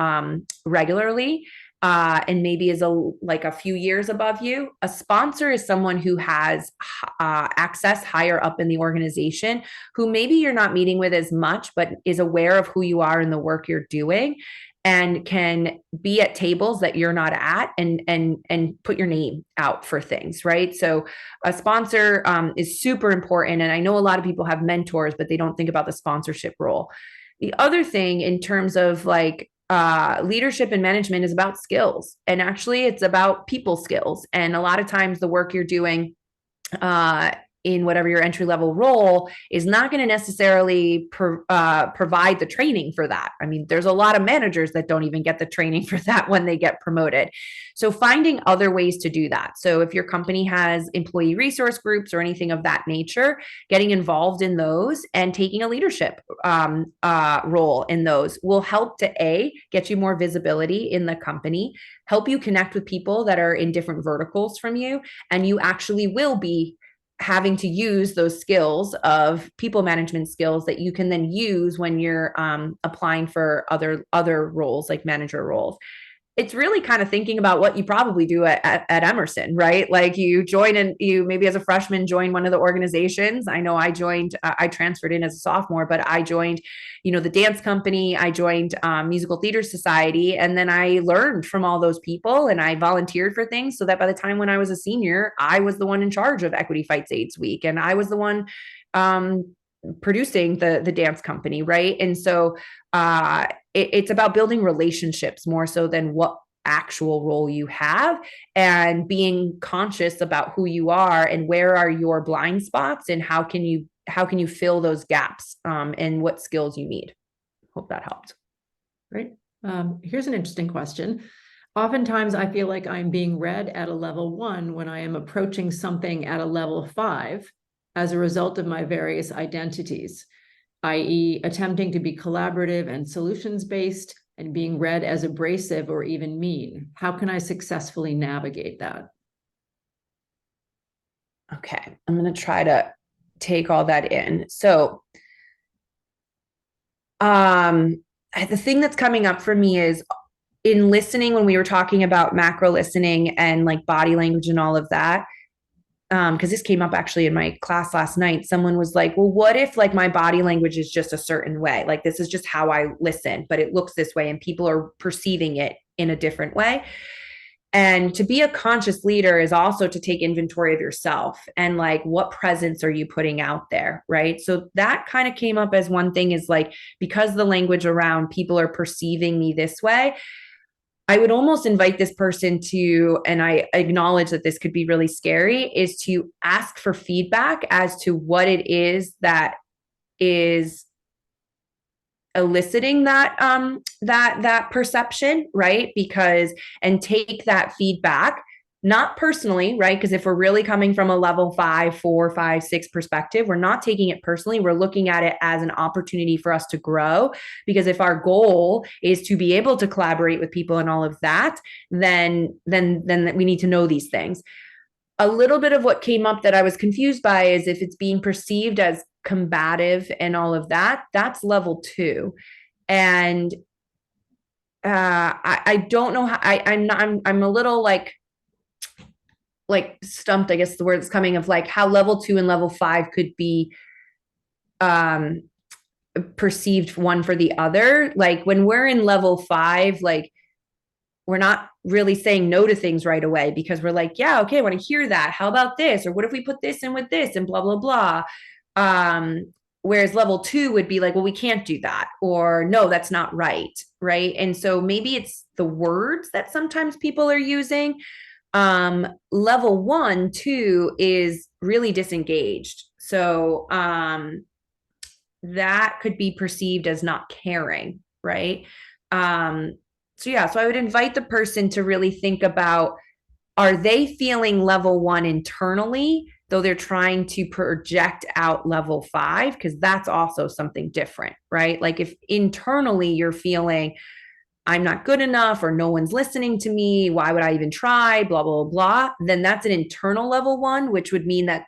regularly. And maybe is like a few years above you. A sponsor is someone who has access higher up in the organization, who maybe you're not meeting with as much, but is aware of who you are and the work you're doing, and can be at tables that you're not at and put your name out for things, right? So a sponsor is super important. And I know a lot of people have mentors, but they don't think about the sponsorship role. The other thing in terms of like leadership and management is about skills, and actually it's about people skills. And a lot of times the work you're doing in whatever your entry level role is not going to necessarily provide the training for that. I mean, there's a lot of managers that don't even get the training for that when they get promoted. So finding other ways to do that. So if your company has employee resource groups or anything of that nature, getting involved in those and taking a leadership role in those will help to get you more visibility in the company, help you connect with people that are in different verticals from you, and you actually will be having to use those skills of people management skills that you can then use when you're applying for other roles like manager roles. It's really kind of thinking about what you probably do at Emerson, right? Like you join and you maybe as a freshman join one of the organizations. I know I joined, I transferred in as a sophomore, but I joined, the dance company. I joined Musical Theater Society. And then I learned from all those people and I volunteered for things so that by the time when I was a senior, I was the one in charge of Equity Fights AIDS Week. And I was the one producing the dance company, right? And so it's about building relationships more so than what actual role you have, and being conscious about who you are and where are your blind spots and how can you fill those gaps and what skills you need. Hope that helped. Great. Here's an interesting question. Oftentimes I feel like I'm being read at a level 1 when I am approaching something at a level 5 as a result of my various identities, i.e. attempting to be collaborative and solutions-based and being read as abrasive or even mean. How can I successfully navigate that? Okay, I'm going to try to take all that in. So the thing that's coming up for me is in listening, when we were talking about macro listening and like body language and all of that, because this came up actually in my class last night. Someone was like, well, what if like my body language is just a certain way? Like this is just how I listen, but it looks this way and people are perceiving it in a different way. And to be a conscious leader is also to take inventory of yourself and like, what presence are you putting out there? Right. So that kind of came up as one thing, is like, because the language around people are perceiving me this way, I would almost invite this person to, and I acknowledge that this could be really scary, is to ask for feedback as to what it is that is eliciting that perception, right? Because, and take that feedback not personally, right? Because if we're really coming from a level 5, 4, 5, 6 perspective, we're not taking it personally. We're looking at it as an opportunity for us to grow. Because if our goal is to be able to collaborate with people and all of that, then we need to know these things. A little bit of what came up that I was confused by is if it's being perceived as combative and all of that, that's level 2. And I don't know how I'm a little like stumped, I guess the word that's coming, of like how level 2 and level 5 could be perceived one for the other. Like when we're in level 5, like we're not really saying no to things right away because we're like, yeah, okay, I want to hear that. How about this? Or what if we put this in with this and blah, blah, blah. Whereas level 2 would be like, well, we can't do that. Or no, that's not right. Right. And so maybe it's the words that sometimes people are using. Level 1, 2 is really disengaged. So that could be perceived as not caring, right? So I would invite the person to really think about, are they feeling level 1 internally, though they're trying to project out level 5? Because that's also something different, right? Like if internally you're feeling, I'm not good enough, or no one's listening to me, why would I even try, blah, blah, blah, then that's an internal level 1, which would mean that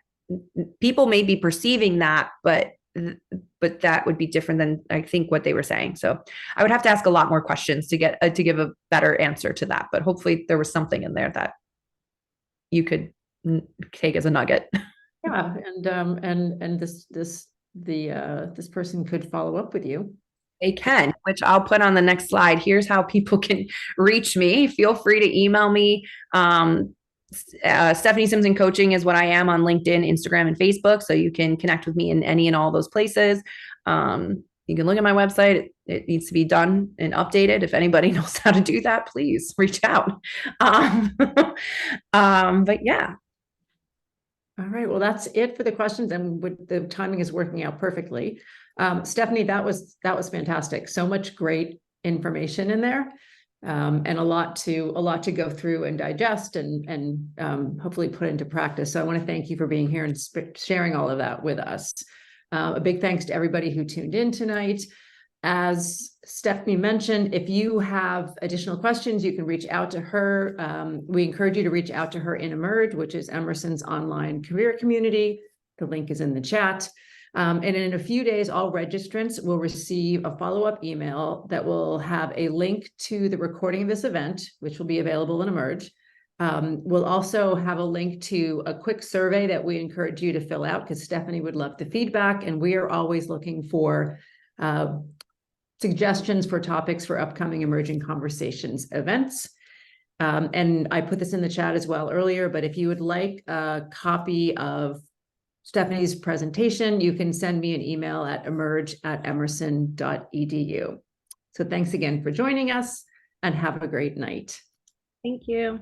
people may be perceiving that, but that would be different than I think what they were saying. So I would have to ask a lot more questions to get to give a better answer to that. But hopefully there was something in there that you could take as a nugget. Yeah, and this person could follow up with you. They can, which I'll put on the next slide. Here's how people can reach me. Feel free to email me. Stephanie Simpson Coaching is what I am on LinkedIn, Instagram, and Facebook. So you can connect with me in any and all those places. You can look at my website. It needs to be done and updated. If anybody knows how to do that, please reach out. But yeah. All right. Well, that's it for the questions, and the timing is working out perfectly. Stephanie, that was fantastic. So much great information in there, and a lot to go through and digest and hopefully put into practice. So I want to thank you for being here and sharing all of that with us. A big thanks to everybody who tuned in tonight. As Stephanie mentioned, if you have additional questions, you can reach out to her. We encourage you to reach out to her in Emerge, which is Emerson's online career community. The link is in the chat. And in a few days, all registrants will receive a follow-up email that will have a link to the recording of this event, which will be available in Emerge. We'll also have a link to a quick survey that we encourage you to fill out, because Stephanie would love the feedback, and we are always looking for suggestions for topics for upcoming Emerging Conversations events. And I put this in the chat as well earlier, but if you would like a copy of Stephanie's presentation, you can send me an email at emerge@emerson.edu. So thanks again for joining us, and have a great night. Thank you.